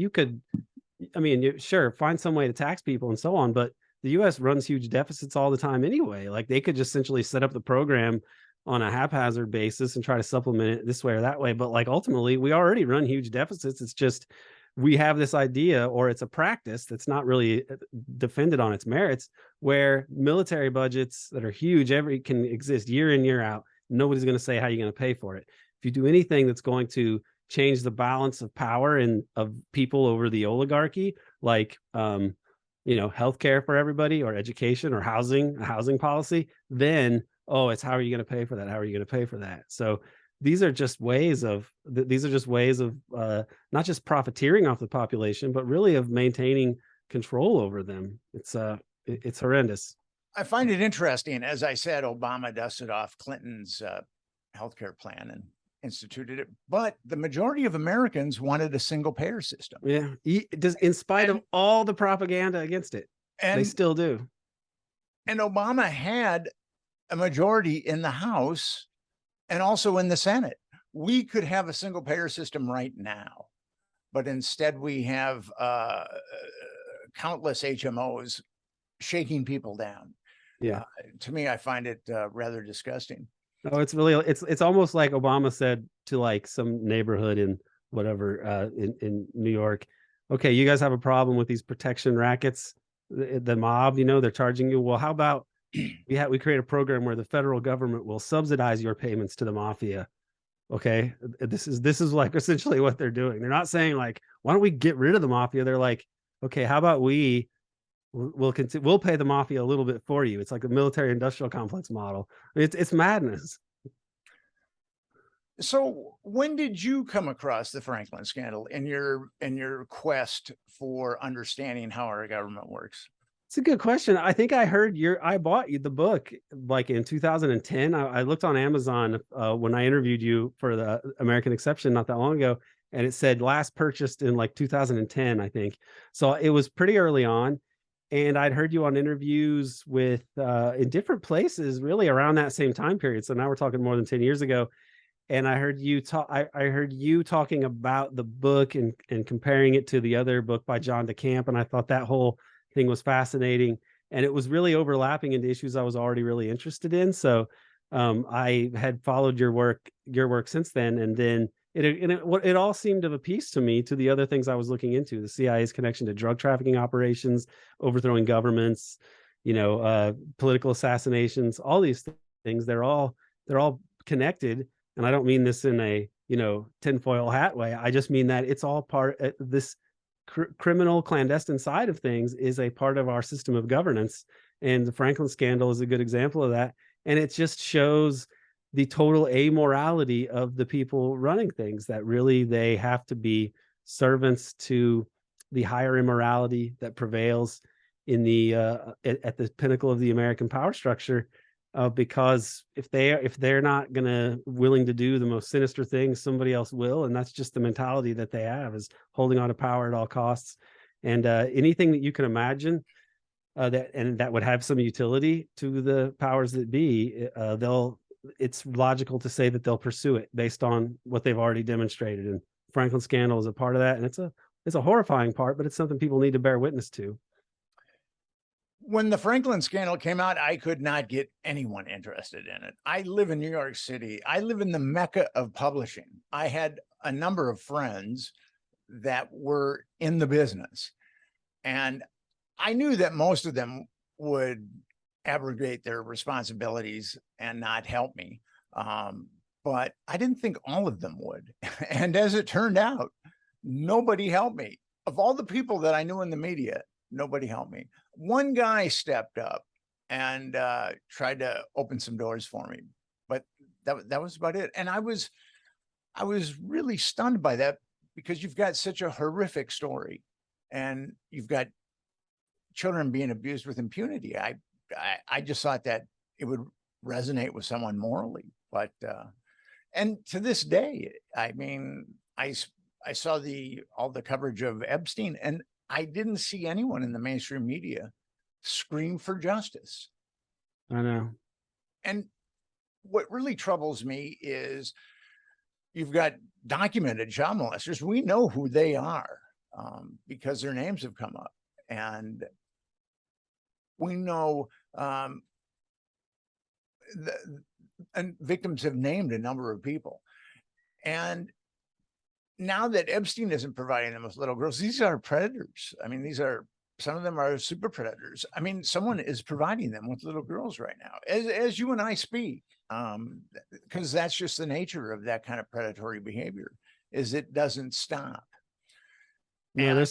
sure, find some way to tax people and so on, but the US runs huge deficits all the time anyway. Like, they could just essentially set up the program on a haphazard basis and try to supplement it this way or that way. But like, ultimately, we already run huge deficits. It's just, we have this idea, or it's a practice that's not really defended on its merits, where military budgets that are huge can exist year in, year out. Nobody's going to say how you're going to pay for it. If you do anything that's going to change the balance of power and of people over the oligarchy, like healthcare for everybody, or education, or housing policy, then it's how are you going to pay for that? How are you going to pay for that? So these are just ways of not just profiteering off the population, but really of maintaining control over them. It's horrendous. I find it interesting. As I said, Obama dusted off Clinton's healthcare plan and instituted it, but the majority of Americans wanted a single payer system. Yeah, in spite of all the propaganda against it, and they still do. And Obama had a majority in the House and also in the Senate. We could have a single payer system right now, but instead we have countless HMOs shaking people down. Yeah. To me, I find it rather disgusting. No, it's really, it's almost like Obama said to like some neighborhood in whatever, in New York, okay, you guys have a problem with these protection rackets, the mob, they're charging you. Well, how about we create a program where the federal government will subsidize your payments to the mafia. Okay, this is like essentially what they're doing. They're not saying like, why don't we get rid of the mafia? They're like, okay, how about we'll pay the mafia a little bit for you. It's like a military industrial complex model. It's madness. So when did you come across the Franklin scandal in your quest for understanding how our government works? It's a good question. I think I heard I bought you the book like in 2010. I looked on Amazon when I interviewed you for the American Exception not that long ago, and it said last purchased in like 2010, I think. So it was pretty early on. And I'd heard you on interviews with in different places really around that same time period. So now we're talking more than 10 years ago. And I heard you talk. I heard you talking about the book and comparing it to the other book by John DeCamp. And I thought that whole thing was fascinating, and it was really overlapping into issues I was already really interested in. So I had followed your work since then, and then it all seemed of a piece to me to the other things I was looking into: the CIA's connection to drug trafficking operations, overthrowing governments, political assassinations, all these things. They're all connected, and I don't mean this in a tinfoil hat way. I just mean that it's all part this criminal clandestine side of things is a part of our system of governance, and the Franklin scandal is a good example of that. And it just shows the total amorality of the people running things, that really they have to be servants to the higher immorality that prevails in the at the pinnacle of the American power structure. Because if they're not willing to do the most sinister things, somebody else will, and that's just the mentality that they have, is holding on to power at all costs. And anything that you can imagine that would have some utility to the powers that be, it's logical to say that they'll pursue it based on what they've already demonstrated. And Franklin scandal is a part of that, and it's a horrifying part, but it's something people need to bear witness to. When the Franklin scandal came out, I could not get anyone interested in it. I live in New York City. I live in the mecca of publishing. I had a number of friends that were in the business, and I knew that most of them would abrogate their responsibilities and not help me. But I didn't think all of them would. And as it turned out, nobody helped me. Of all the people that I knew in the media, nobody helped me. One guy stepped up and tried to open some doors for me, but that was about it. And I was really stunned by that, because you've got such a horrific story, and you've got children being abused with impunity. I just thought that it would resonate with someone morally, but and to this day, I mean, I saw all the coverage of Epstein, and I didn't see anyone in the mainstream media scream for justice. I know. And what really troubles me is you've got documented child molesters. We know who they are because their names have come up. And we know and victims have named a number of people. And now that Epstein isn't providing them with little girls, these are predators. I mean, some of them are super predators. I mean, someone is providing them with little girls right now, as you and I speak, because that's just the nature of that kind of predatory behavior, is it doesn't stop. Yeah,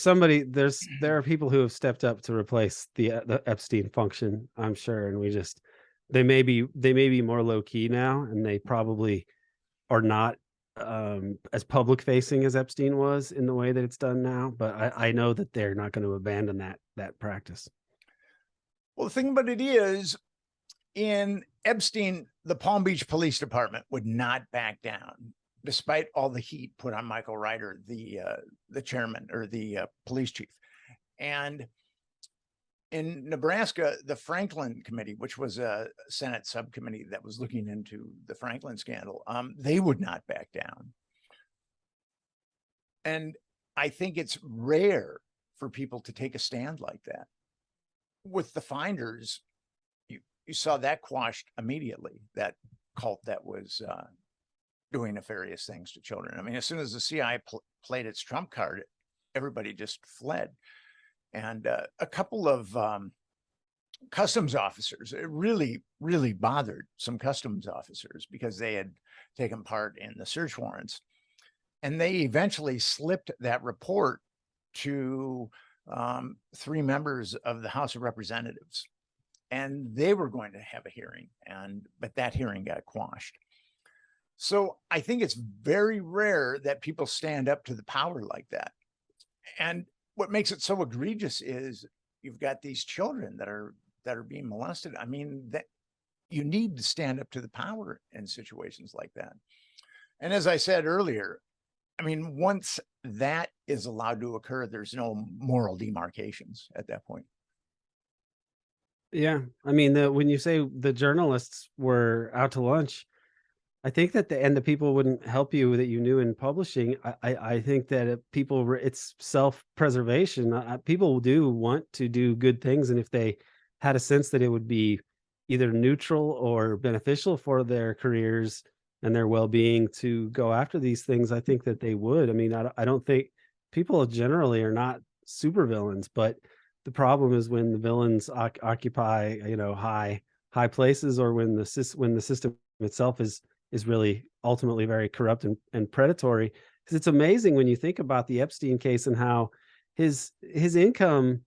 there are people who have stepped up to replace the Epstein function, I'm sure, and they may be more low key now, and they probably are not as public facing as Epstein was in the way that it's done now. But I know that they're not going to abandon that practice. Well, the thing about it is, in Epstein, the Palm Beach Police Department would not back down, despite all the heat put on Michael Ryder, the chairman, or the police chief. And in Nebraska, the Franklin Committee, which was a Senate subcommittee that was looking into the Franklin scandal, they would not back down. And I think it's rare for people to take a stand like that. With the Finders, you saw that quashed immediately, that cult that was doing nefarious things to children. I mean, as soon as the CIA played its trump card, everybody just fled. And a couple of customs officers, it really, really bothered some customs officers, because they had taken part in the search warrants. And they eventually slipped that report to 3 members of the House of Representatives. And they were going to have a hearing, but that hearing got quashed. So I think it's very rare that people stand up to the power like that. And what makes it so egregious is you've got these children that are being molested. I mean, that you need to stand up to the power in situations like that. And as I said earlier, I mean, once that is allowed to occur, there's no moral demarcations at that point. Yeah, I mean, when you say the journalists were out to lunch, I think that the people wouldn't help you that you knew in publishing. I think that it's self-preservation. People do want to do good things, and if they had a sense that it would be either neutral or beneficial for their careers and their well-being to go after these things, I think that they would. I mean, I don't think people generally are not supervillains, but the problem is when the villains occupy, high places, or when the system itself is really ultimately very corrupt and predatory. Because it's amazing when you think about the Epstein case and how his income,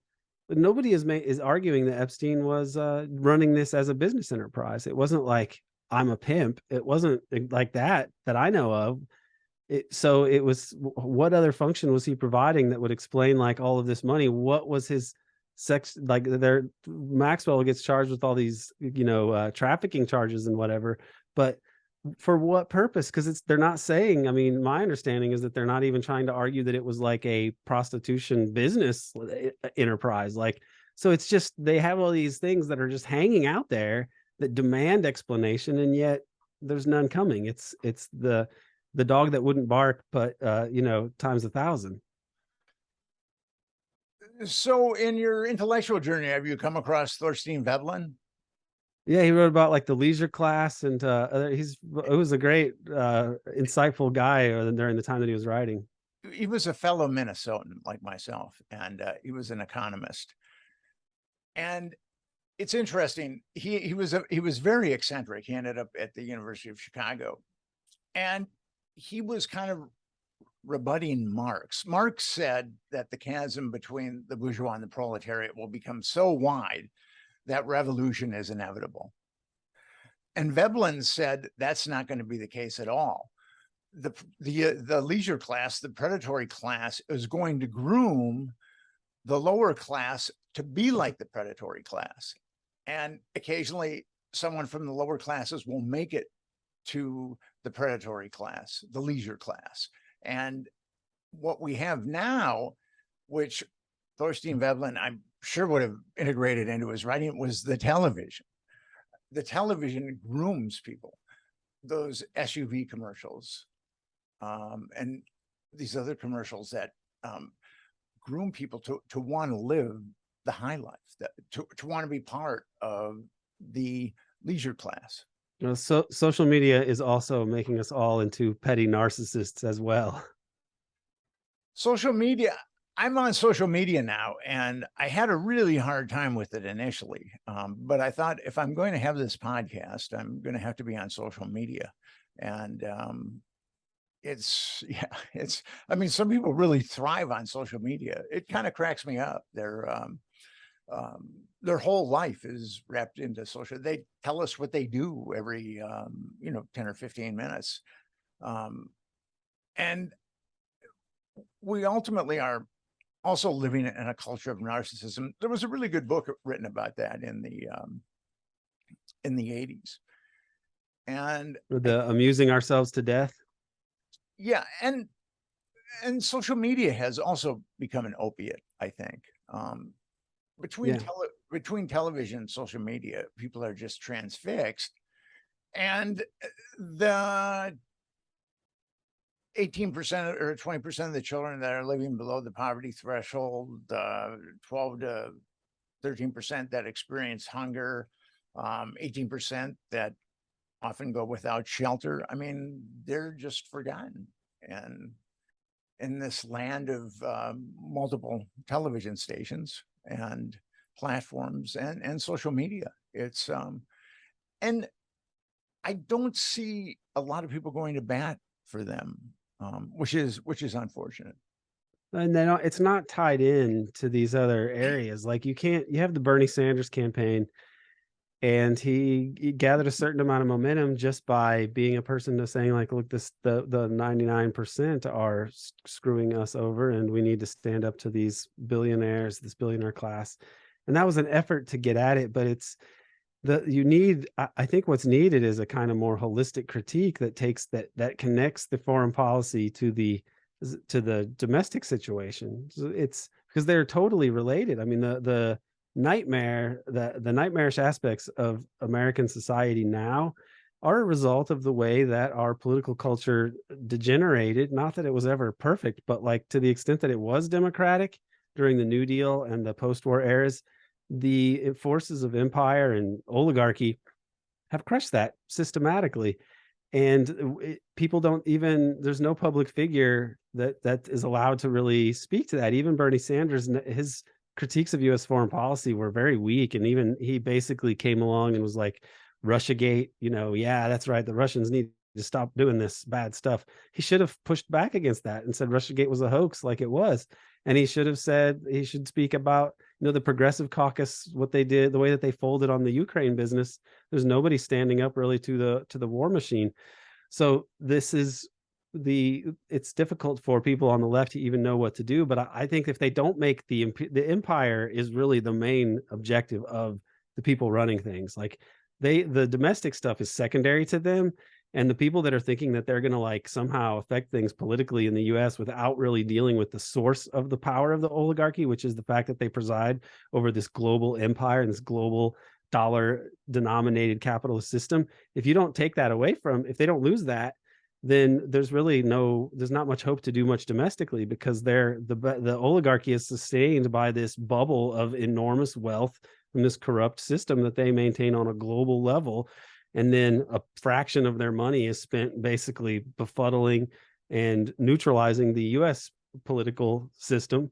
nobody is arguing that Epstein was running this as a business enterprise. It wasn't like, I'm a pimp. It wasn't like that I know of. So it was, what other function was he providing that would explain like all of this money? What was his sex, like Maxwell gets charged with all these trafficking charges and whatever, but for what purpose? Because they're not saying, I mean, my understanding is that they're not even trying to argue that it was like a prostitution business enterprise. Like, so it's just, they have all these things that are just hanging out there that demand explanation, and yet there's none coming. It's the dog that wouldn't bark, but times 1,000. So in your intellectual journey, have you come across Thorstein Veblen? Yeah, he wrote about like the leisure class, and it was a great, insightful guy during the time that he was writing. He was a fellow Minnesotan like myself, and he was an economist. And it's interesting. He was very eccentric. He ended up at the University of Chicago, and he was kind of rebutting Marx. Marx said that the chasm between the bourgeois and the proletariat will become so wide that revolution is inevitable. And Veblen said that's not going to be the case at all. The leisure class, the predatory class, is going to groom the lower class to be like the predatory class. And occasionally someone from the lower classes will make it to the predatory class, the leisure class. And what we have now, which Thorstein Veblen, I'm sure would have integrated into his writing, was the television. The television grooms people. Those SUV commercials and these other commercials that groom people to want to live the high life, to want to be part of the leisure class. So social media is also making us all into petty narcissists as well. Social media, I'm on social media now, and I had a really hard time with it initially. But I thought, if I'm going to have this podcast, I'm going to have to be on social media. And I mean, some people really thrive on social media. It kind of cracks me up. Their whole life is wrapped into social. They tell us what they do every 10 or 15 minutes. And we ultimately are also living in a culture of narcissism. There was a really good book written about that in the 80s. And The amusing ourselves to death. Yeah, and social media has also become an opiate, I think. Between television and social media, people are just transfixed. And the 18% or 20% of the children that are living below the poverty threshold, 12 to 13% that experience hunger, 18% that often go without shelter. I mean, they're just forgotten. And in this land of multiple television stations and platforms and social media, it's and I don't see a lot of people going to bat for them, which is unfortunate. And then it's not tied in to these other areas. Like you have the Bernie Sanders campaign, and he gathered a certain amount of momentum just by being a person to saying like, look, the 99% are screwing us over, and we need to stand up to these billionaires, this billionaire class. And that was an effort to get at it, but I think what's needed is a kind of more holistic critique that takes that connects the foreign policy to the domestic situation. So it's because they're totally related. I mean, the nightmarish aspects of American society now are a result of the way that our political culture degenerated. Not that it was ever perfect, but like to the extent that it was democratic during the New Deal and the post-war eras, the forces of empire and oligarchy have crushed that systematically. And people don't even, there's no public figure that is allowed to really speak to that. Even Bernie Sanders, his critiques of US foreign policy were very weak, and even he basically came along and was like, Russiagate, yeah, that's right, the Russians need to stop doing this bad stuff. He should have pushed back against that and said Russiagate was a hoax, like it was. And he should have said, he should speak about the Progressive Caucus, what they did, the way that they folded on the Ukraine business. There's nobody standing up really to the war machine. So this is it's difficult for people on the left to even know what to do. But I think if they don't make the empire is really the main objective of the people running things. Like the domestic stuff is secondary to them. And the people that are thinking that they're going to like somehow affect things politically in the US without really dealing with the source of the power of the oligarchy, which is the fact that they preside over this global empire and this global dollar denominated capitalist system. If you don't take that away from, if they don't lose that, then there's not much hope to do much domestically, because the oligarchy is sustained by this bubble of enormous wealth from this corrupt system that they maintain on a global level. And then a fraction of their money is spent basically befuddling and neutralizing the US political system.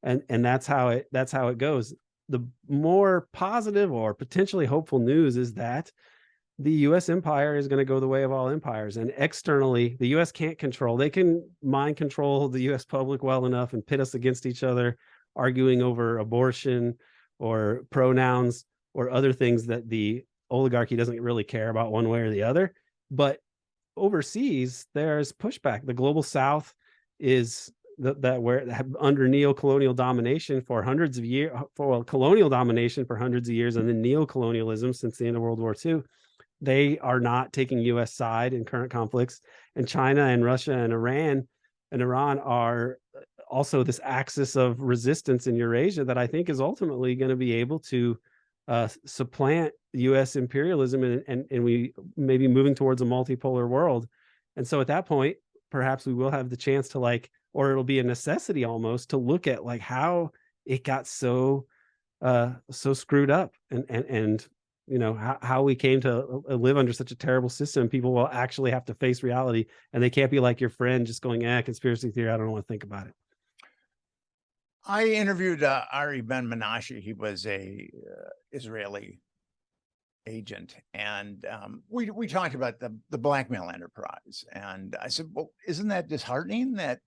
And that's how it goes. The more positive or potentially hopeful news is that the US empire is going to go the way of all empires. And externally, the US can't control. They can mind control the US public well enough and pit us against each other, arguing over abortion or pronouns or other things that the oligarchy doesn't really care about one way or the other. But overseas, there's pushback. The global South is where under neo-colonial domination for hundreds of years, colonial domination for hundreds of years, and then neo-colonialism since the end of World War II. They are not taking US side in current conflicts. And China and Russia and Iran are also this axis of resistance in Eurasia that I think is ultimately going to be able to supplant US imperialism, and we may be moving towards a multipolar world. And so at that point, perhaps we will have the chance to or it'll be a necessity almost to look at how it got so screwed up, and how we came to live under such a terrible system. People will actually have to face reality, and they can't be like your friend just going, conspiracy theory, I don't want to think about it. I interviewed Ari Ben Menashe. He was a Israeli agent, and we talked about the blackmail enterprise. And I said, well, isn't that disheartening that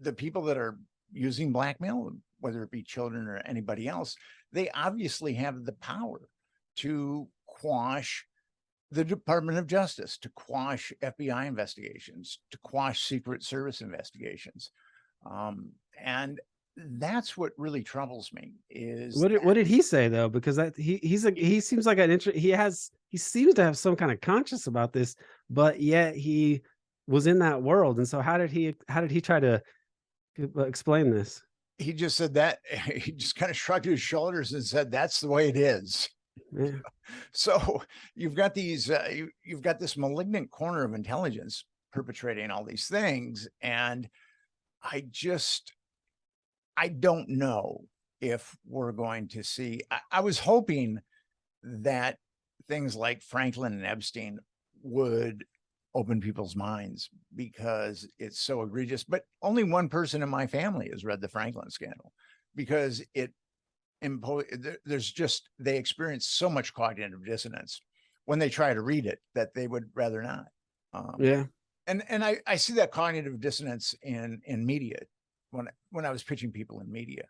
the people that are using blackmail, whether it be children or anybody else, they obviously have the power to quash the Department of Justice, to quash FBI investigations, to quash Secret Service investigations, and that's what really troubles me. Is what did he say though? Because he seems like he seems to have some kind of conscience about this, but yet he was in that world. And so how did he try to explain this? He just said that he just kind of shrugged his shoulders and said, that's the way it is. Yeah. So you've got these, you've got this malignant corner of intelligence perpetrating all these things. And I don't know if we're going to see, I was hoping that things like Franklin and Epstein would open people's minds because it's so egregious. But only one person in my family has read the Franklin scandal, because they experience so much cognitive dissonance when they try to read it that they would rather not. Yeah. And I see that cognitive dissonance in media. When I was pitching people in media,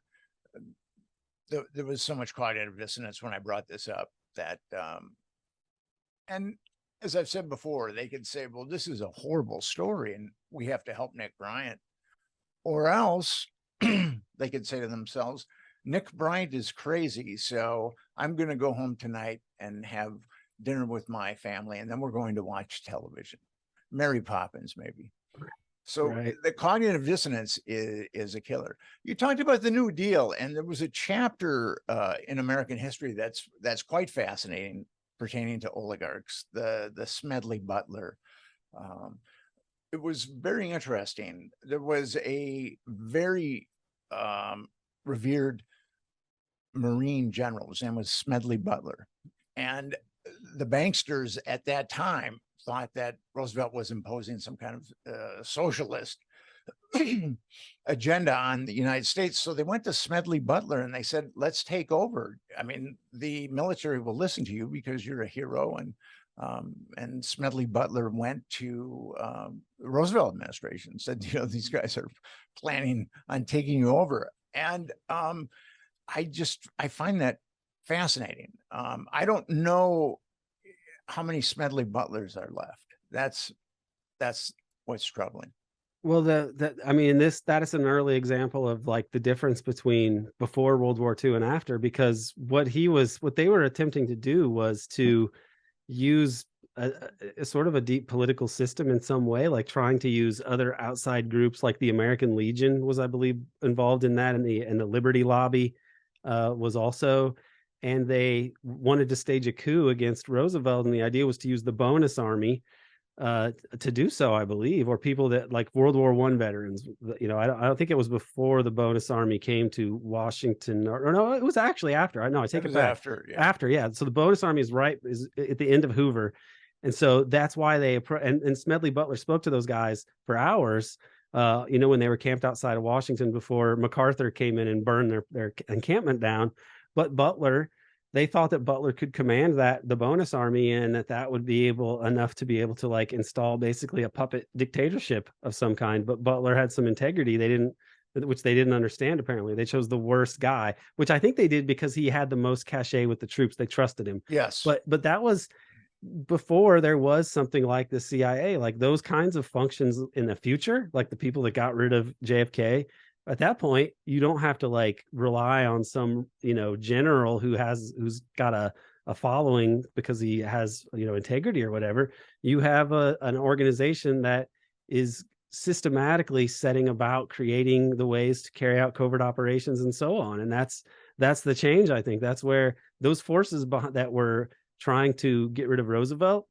there was so much cognitive dissonance when I brought this up that, and as I've said before, they could say, well, this is a horrible story and we have to help Nick Bryant. Or else they could say to themselves, Nick Bryant is crazy, so I'm going to go home tonight and have dinner with my family, and then we're going to watch television. Mary Poppins, maybe. So right. The cognitive dissonance is a killer. You talked about the New Deal, and there was a chapter in American history that's quite fascinating pertaining to oligarchs, the Smedley Butler. It was very interesting. There was a very revered Marine general. His name was Smedley Butler. And the banksters at that time thought that Roosevelt was imposing some kind of socialist agenda on the United States. So they went to Smedley Butler and they said, let's take over. I mean, the military will listen to you because you're a hero. And Smedley Butler went to the Roosevelt administration and said, you know, these guys are planning on taking you over. And I find that fascinating. I don't know how many Smedley Butlers are left. That's what's troubling. Well, I mean, that is an early example of like the difference between before World War II and after, because what they were attempting to do was to use a sort of a deep political system in some way, like trying to use other outside groups, like the American Legion was, I believe, involved in that, and the Liberty Lobby was also, and they wanted to stage a coup against Roosevelt, and the idea was to use the bonus army to do so, I believe, or people that like World War I veterans. You know, I don't think it was before the bonus army came to Washington, or no, it was actually after. I take it back. After, yeah. So the bonus army is at the end of Hoover, and so that's why and Smedley Butler spoke to those guys for hours. You know, when they were camped outside of Washington before MacArthur came in and burned their encampment down. But they thought that Butler could command the bonus army, and that would be enough to be able to like install basically a puppet dictatorship of some kind. But Butler had some integrity which they didn't understand. Apparently they chose the worst guy, which I think they did because he had the most cachet with the troops. They trusted him. Yes. But that was before there was something like the CIA, like those kinds of functions in the future, like the people that got rid of JFK. At that point, you don't have to like rely on some, you know, general who's got a following because he has, you know, integrity or whatever. You have an organization that is systematically setting about creating the ways to carry out covert operations and so on. And that's the change. I think that's where those forces that were trying to get rid of Roosevelt,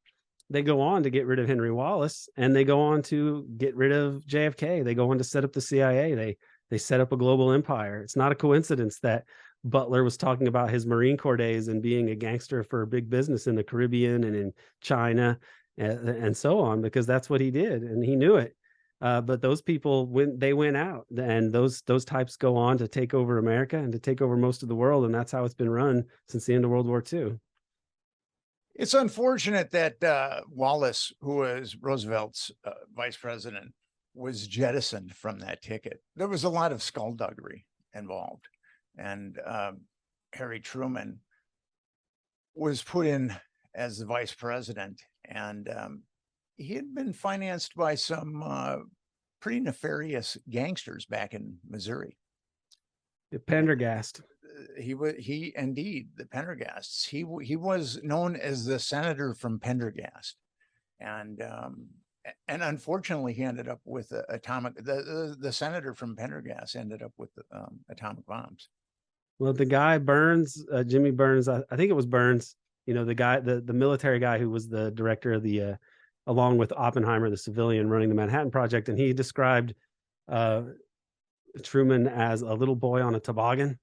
they go on to get rid of Henry Wallace, and they go on to get rid of JFK. They go on to set up the CIA. They set up a global empire. It's not a coincidence that Butler was talking about his Marine Corps days and being a gangster for a big business in the Caribbean and in China and so on, because that's what he did, and he knew it. But those people, when they went out, and those types go on to take over America and to take over most of the world, and that's how it's been run since the end of World War II. It's unfortunate that Wallace, who was Roosevelt's vice president, was jettisoned from that ticket. There was a lot of skullduggery involved, and Harry Truman was put in as the vice president, and he had been financed by some pretty nefarious gangsters back in Missouri. The Pendergast. He indeed, the Pendergasts. He was known as the senator from Pendergast, and unfortunately, he ended up with the senator from Pendergast ended up with atomic bombs. Well, the guy Burns, Jimmy Burns, I think it was Burns. You know, the guy, the military guy who was the director of the, along with Oppenheimer, the civilian running the Manhattan Project, and he described Truman as a little boy on a toboggan,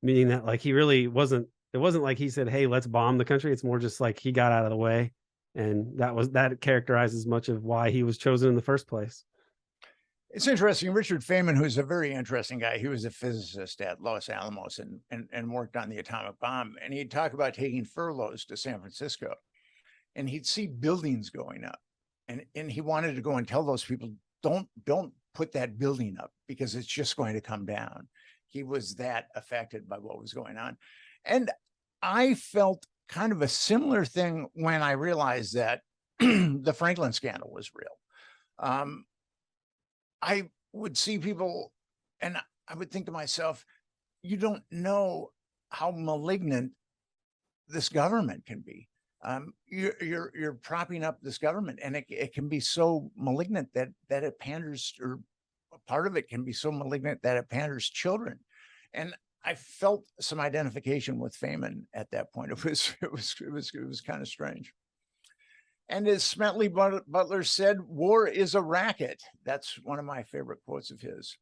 meaning that like he really wasn't. It wasn't like he said, "Hey, let's bomb the country." It's more just like he got out of the way. And that characterizes much of why he was chosen in the first place. It's interesting. Richard Feynman, who's a very interesting guy, he was a physicist at Los Alamos and worked on the atomic bomb. And he'd talk about taking furloughs to San Francisco, and he'd see buildings going up. And he wanted to go and tell those people, don't put that building up because it's just going to come down. He was that affected by what was going on. And I felt kind of a similar thing when I realized that the Franklin scandal was real. I would see people and I would think to myself, you don't know how malignant this government can be. You're propping up this government, and it can be so malignant that it panders, or part of it can be so malignant that it panders children. And I felt some identification with Feynman at that point. It was kind of strange. And as Smedley Butler said, war is a racket. That's one of my favorite quotes of his.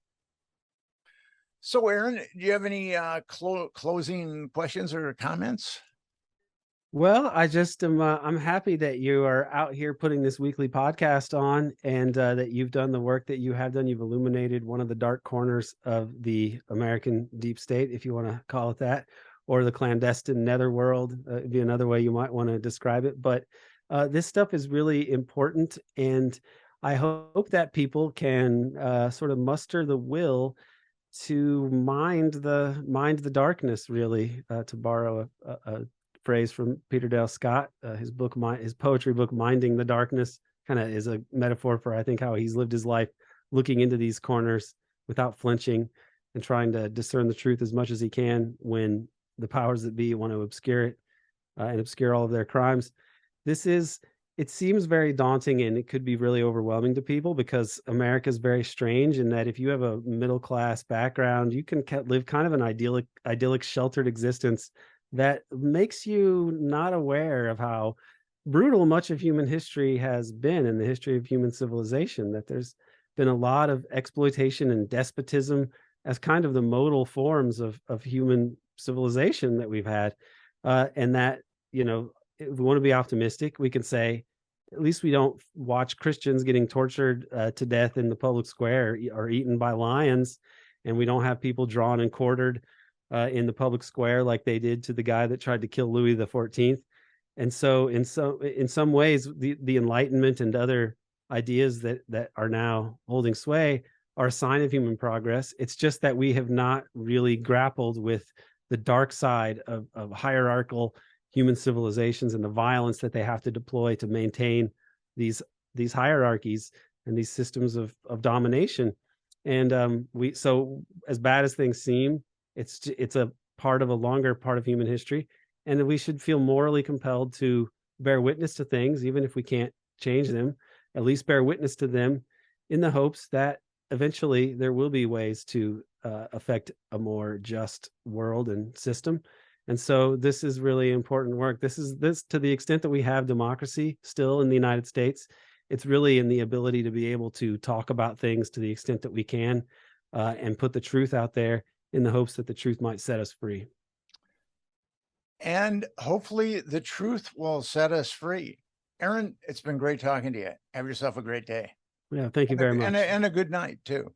So, Aaron, do you have any closing questions or comments? Well, I just am. I'm happy that you are out here putting this weekly podcast on, and that you've done the work that you have done. You've illuminated one of the dark corners of the American deep state, if you want to call it that, or the clandestine netherworld. Would be another way you might want to describe it. But this stuff is really important, and I hope that people can sort of muster the will to mind the darkness. Really, to borrow a phrase from Peter Dale Scott, his poetry book, Minding the Darkness, kind of is a metaphor for, I think, how he's lived his life, looking into these corners without flinching and trying to discern the truth as much as he can when the powers that be want to obscure it and obscure all of their crimes. It seems very daunting, and it could be really overwhelming to people, because America is very strange in that if you have a middle class background, you can live kind of an idyllic sheltered existence that makes you not aware of how brutal much of human history has been in the history of human civilization, that there's been a lot of exploitation and despotism as kind of the modal forms of human civilization that we've had. And that, if we want to be optimistic, we can say, at least we don't watch Christians getting tortured to death in the public square or eaten by lions. And we don't have people drawn and quartered in the public square like they did to the guy that tried to kill Louis XIV. And so in some ways, the Enlightenment and other ideas that are now holding sway are a sign of human progress. It's just that we have not really grappled with the dark side of hierarchical human civilizations and the violence that they have to deploy to maintain these hierarchies and these systems of domination. And so as bad as things seem, it's a part of a longer part of human history, and we should feel morally compelled to bear witness to things, even if we can't change them, at least bear witness to them in the hopes that eventually there will be ways to affect a more just world and system. And so this is really important work. This to the extent that we have democracy still in the United States, it's really in the ability to be able to talk about things to the extent that we can and put the truth out there in the hopes that the truth might set us free. And hopefully the truth will set us free. Aaron, it's been great talking to you. Have yourself a great day. Yeah, thank you very much. And a good night too.